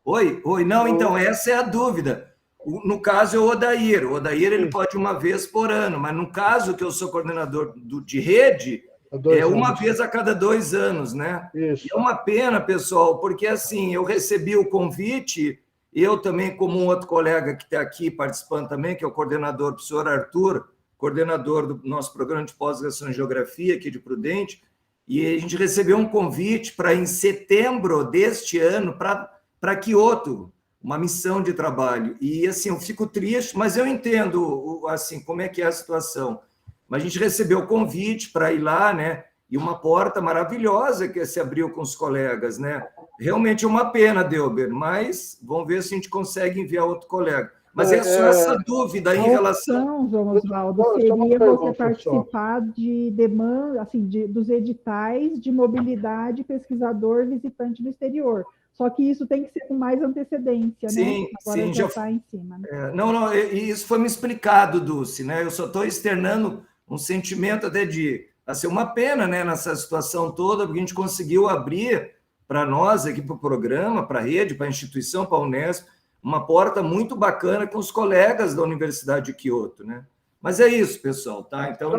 Oi, não, então, essa é a dúvida. No caso, é o Odair. O Odair, ele pode uma vez por ano, mas no caso que eu sou coordenador de rede, é uma vez a cada 2 anos, né? Isso. E é uma pena, pessoal, porque, assim, eu recebi o convite... Eu também, como um outro colega que está aqui participando também, que é o coordenador, o professor Arthur, coordenador do nosso programa de pós-graduação em Geografia aqui de Prudente, e a gente recebeu um convite para, em setembro deste ano, para Kyoto, uma missão de trabalho. E, assim, eu fico triste, mas eu entendo, assim, como é que é a situação. Mas a gente recebeu o convite para ir lá, né? E uma porta maravilhosa que se abriu com os colegas, né? Realmente é uma pena, Delber, mas vamos ver se a gente consegue enviar outro colega. Mas é só essa dúvida em relação... Então, João Osvaldo, seria você participar de demanda, assim, dos editais de mobilidade pesquisador visitante no exterior. Só que isso tem que ser com mais antecedência, sim, né? Agora sim, já está em cima. Né? Não, e isso foi me explicado, Dulce, né? Eu só estou externando um sentimento até de assim, uma pena, né, nessa situação toda, porque a gente conseguiu abrir para nós aqui para o programa, para a rede, para a instituição, para a Unesp, uma porta muito bacana com os colegas da Universidade de Kyoto, né? Mas é isso, pessoal, tá? Então,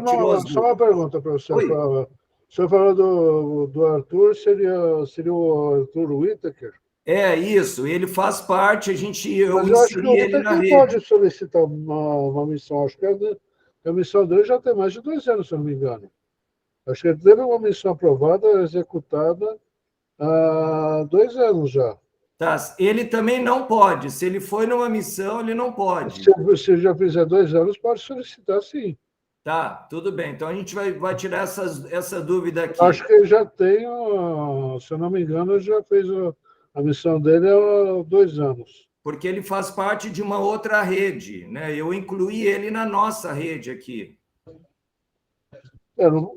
só uma pergunta para você. O senhor falou do Arthur, seria o Arthur Whittaker? É isso, ele faz parte, eu Mas eu acho que o ele na rede. pode solicitar uma missão, acho que a missão dele já tem mais de 2 anos, se eu não me engano. Acho que ele teve uma missão aprovada, executada há 2 anos já. Tá, ele também não pode. Se ele foi numa missão, ele não pode. Se já fizer 2 anos, pode solicitar, sim. Tá, tudo bem. Então, a gente vai tirar essa dúvida aqui. Acho que ele já tem, se eu não me engano, já fez a missão dele há 2 anos. Porque ele faz parte de uma outra rede, né? Eu incluí ele na nossa rede aqui.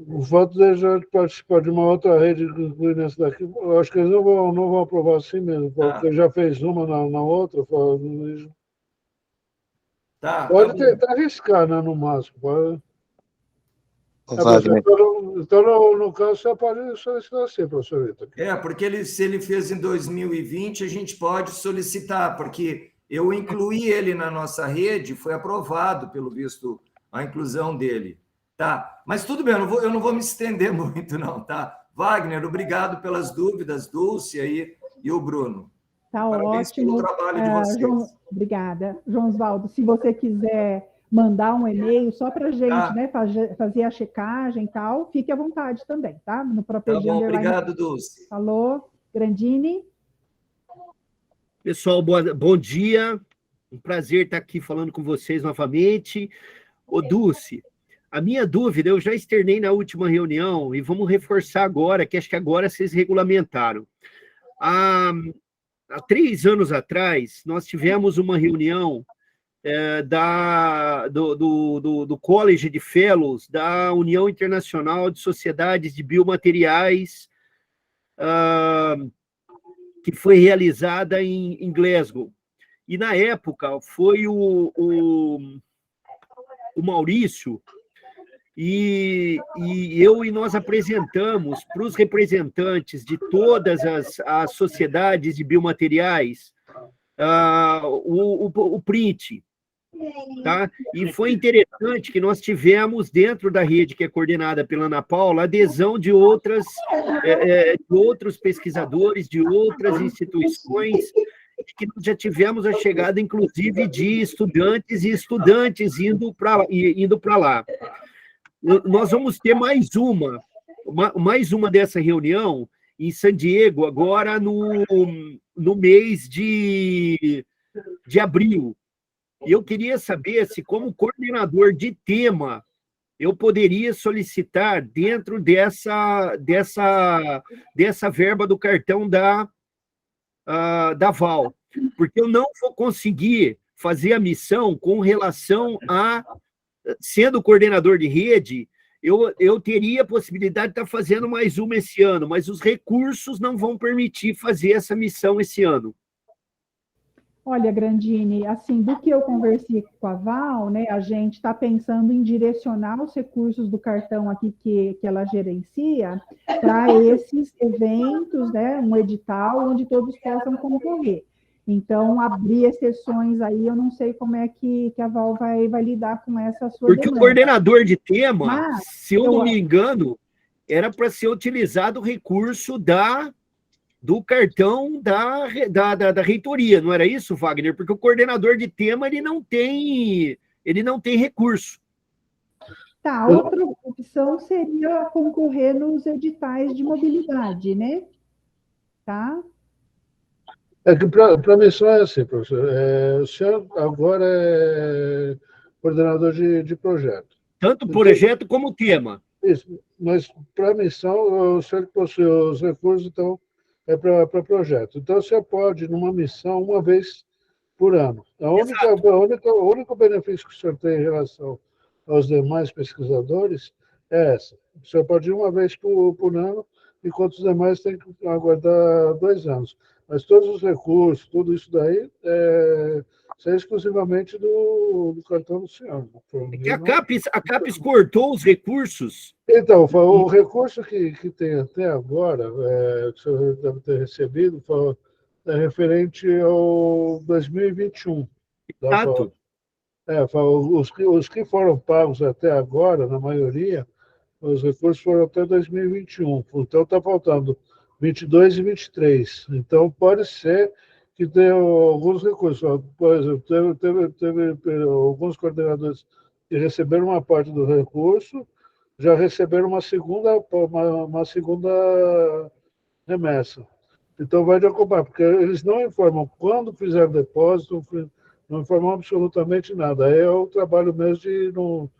O fato de já participar de uma outra rede, incluindo essa daqui, eu acho que eles não vão aprovar assim mesmo, porque já fez uma na outra. Pode tentar arriscar, né, no máximo. Pode... Então, no caso, você pode solicitar assim, professor Vitor. Porque se ele fez em 2020, a gente pode solicitar, porque eu incluí ele na nossa rede, foi aprovado, pelo visto, a inclusão dele. Tá, mas tudo bem, eu não vou me estender muito, não, tá? Wagner, obrigado pelas dúvidas, Dulce aí, e o Bruno. Tá Parabéns ótimo. Pelo trabalho de vocês. Obrigada. João Osvaldo, se você quiser mandar um e-mail só para a gente, né, fazer a checagem e tal, fique à vontade também, tá? No próprio Tá bom, obrigado, Dulce. Falou, Grandini. Pessoal, bom dia. Um prazer estar aqui falando com vocês novamente. Ô, Dulce, a minha dúvida, eu já externei na última reunião e vamos reforçar agora, que acho que agora vocês regulamentaram. Há 3 anos atrás, nós tivemos uma reunião do College de Fellows da União Internacional de Sociedades de Biomateriais, que foi realizada em Glasgow. E, na época, foi o Maurício, e nós apresentamos para os representantes de todas as sociedades de biomateriais o print. Tá? E foi interessante que nós tivemos, dentro da rede que é coordenada pela Ana Paula, adesão de outros pesquisadores, de outras instituições, que nós já tivemos a chegada, inclusive, de estudantes e estudantes indo para lá. Nós vamos ter mais uma dessa reunião em San Diego, agora no mês de abril. E eu queria saber se, como coordenador de tema, eu poderia solicitar dentro dessa verba do cartão da Val, porque eu não vou conseguir fazer a missão com relação a, sendo coordenador de rede, eu teria a possibilidade de estar fazendo mais uma esse ano, mas os recursos não vão permitir fazer essa missão esse ano. Olha, Grandini, assim, do que eu conversei com a Val, né, a gente está pensando em direcionar os recursos do cartão aqui que ela gerencia para esses eventos, né, um edital onde todos possam concorrer. Então, abrir exceções aí, eu não sei como é que a Val vai lidar com essa sua Porque demanda. O coordenador de tema, se eu não me engano, era para ser utilizado o recurso do cartão da reitoria, não era isso, Wagner? Porque o coordenador de tema, ele não tem recurso. Tá, outra opção seria concorrer nos editais de mobilidade, né? Tá? É que para a missão é assim, professor. O senhor agora é coordenador de projeto. Tanto projeto como tema. Isso, mas para a missão, o senhor que possui os recursos, então, é para projeto. Então, você pode, numa missão, uma vez por ano. O único benefício que o senhor tem em relação aos demais pesquisadores é essa. O senhor pode ir uma vez por ano, enquanto os demais têm que aguardar 2 anos. Mas todos os recursos, tudo isso daí, é exclusivamente do cartão do senhor. É que a CAPES cortou os recursos. Então, o recurso que tem até agora, que o senhor deve ter recebido, é referente ao 2021. Exato. Os que foram pagos até agora, na maioria, os recursos foram até 2021. Então, está faltando 22 e 23. Então, pode ser que tenha alguns recursos. Por exemplo, teve alguns coordenadores que receberam uma parte do recurso, já receberam uma segunda remessa. Então, vai de acompanhar, porque eles não informam quando fizeram depósito, não informam absolutamente nada. Aí é o trabalho mesmo de ir no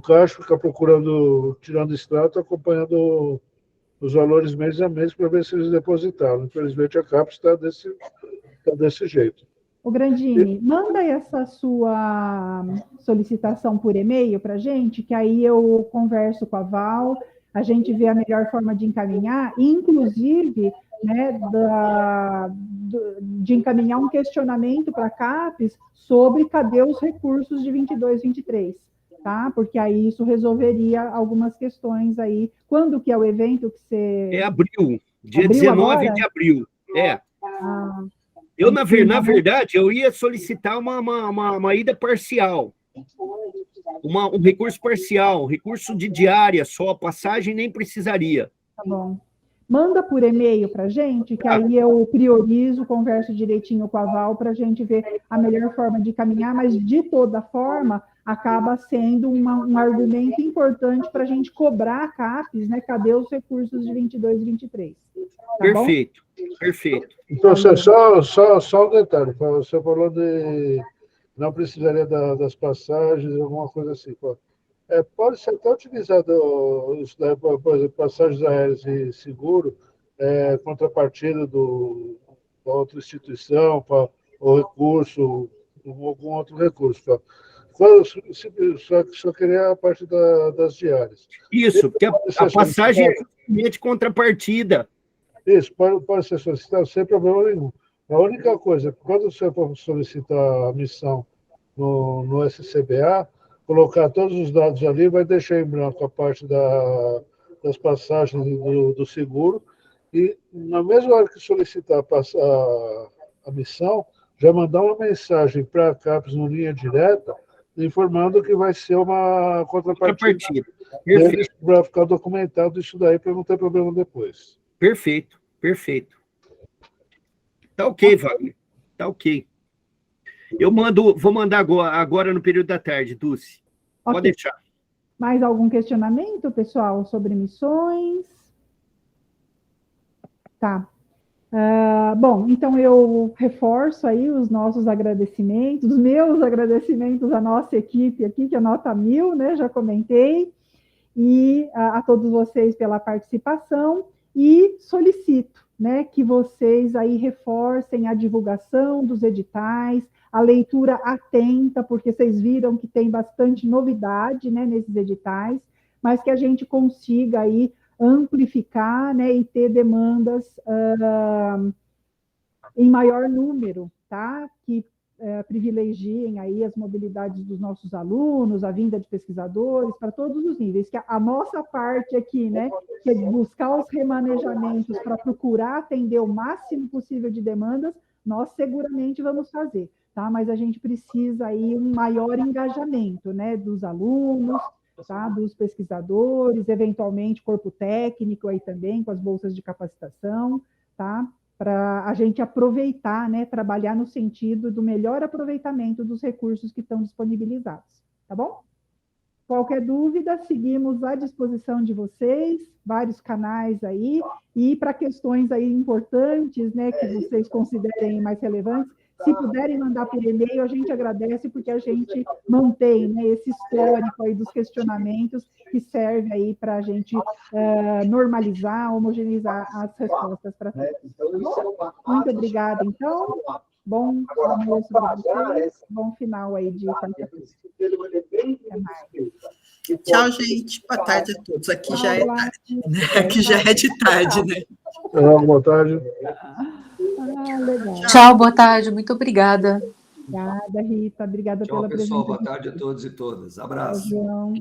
caixa, ficar procurando, tirando extrato, acompanhando os valores mês a mês para ver se eles depositaram. Infelizmente, a CAPES está desse jeito. O Grandini, manda essa sua solicitação por e-mail para a gente, que aí eu converso com a Val, a gente vê a melhor forma de encaminhar, inclusive, né, de encaminhar um questionamento para a CAPES sobre cadê os recursos de 22, 23, tá? Porque aí isso resolveria algumas questões aí. Quando que é o evento que você... É abril, dia 19 agora? De abril, Eu, na verdade, eu ia solicitar uma ida parcial, um recurso parcial, recurso de diária só, passagem nem precisaria. Tá bom. Manda por e-mail para a gente, que aí eu priorizo, converso direitinho com a Val para a gente ver a melhor forma de caminhar, mas de toda forma acaba sendo um argumento importante para a gente cobrar a CAPES, né? Cadê os recursos de 22 e 23? Tá perfeito, bom? Perfeito. Então, só um detalhe, você falou de não precisaria das passagens, alguma coisa assim. Pode ser até utilizado, por exemplo, passagens aéreas e seguro, contrapartida da outra instituição, ou recurso, algum outro recurso. Só queria a parte das diárias. Isso, porque a passagem é de contrapartida. Isso, pode ser solicitado sem problema nenhum. A única coisa, quando você for solicitar a missão no SCBA, colocar todos os dados ali, vai deixar em branco a parte das passagens do seguro, e na mesma hora que solicitar a missão, já mandar uma mensagem para a CAPES no linha direta, informando que vai ser uma contrapartida deles para ficar documentado isso daí, para não ter problema depois. Perfeito. Tá ok, Wagner. Tá ok. Vou mandar agora no período da tarde, Dulce. Okay. Pode deixar. Mais algum questionamento, pessoal, sobre missões? Tá. Bom, então eu reforço aí os nossos agradecimentos, os meus agradecimentos à nossa equipe aqui, que é nota 1000, né? Já comentei, e a todos vocês pela participação, e solicito, né, que vocês aí reforcem a divulgação dos editais, a leitura atenta, porque vocês viram que tem bastante novidade, né, nesses editais, mas que a gente consiga aí amplificar, né, e ter demandas em maior número, tá? Que privilegiem aí as mobilidades dos nossos alunos, a vinda de pesquisadores, para todos os níveis, que a nossa parte aqui, né, que é buscar os remanejamentos para procurar atender o máximo possível de demandas, nós seguramente vamos fazer, tá? Mas a gente precisa aí um maior engajamento, né, dos alunos, tá? Dos pesquisadores, eventualmente corpo técnico aí também, com as bolsas de capacitação, tá? Para a gente aproveitar, né, trabalhar no sentido do melhor aproveitamento dos recursos que estão disponibilizados, tá bom? Qualquer dúvida, seguimos à disposição de vocês, vários canais aí, e para questões aí importantes, né, que vocês considerem mais relevantes, se puderem mandar por e-mail, a gente agradece, porque a gente mantém, né, esse histórico aí dos questionamentos, que serve aí para a gente normalizar, homogeneizar as respostas para todos. Muito obrigada, então. Bom almoço para vocês, bom final aí de quarta-feira. Até mais. Tchau, gente. Boa tarde a todos. Aqui já é tarde, né? Aqui já é de tarde, né? Boa tarde. Legal. Tchau, boa tarde. Muito obrigada. Obrigada, Rita. Obrigada Tchau, pela pessoal. presença. Boa tarde a todos e todas. Abraço. Tchau, João.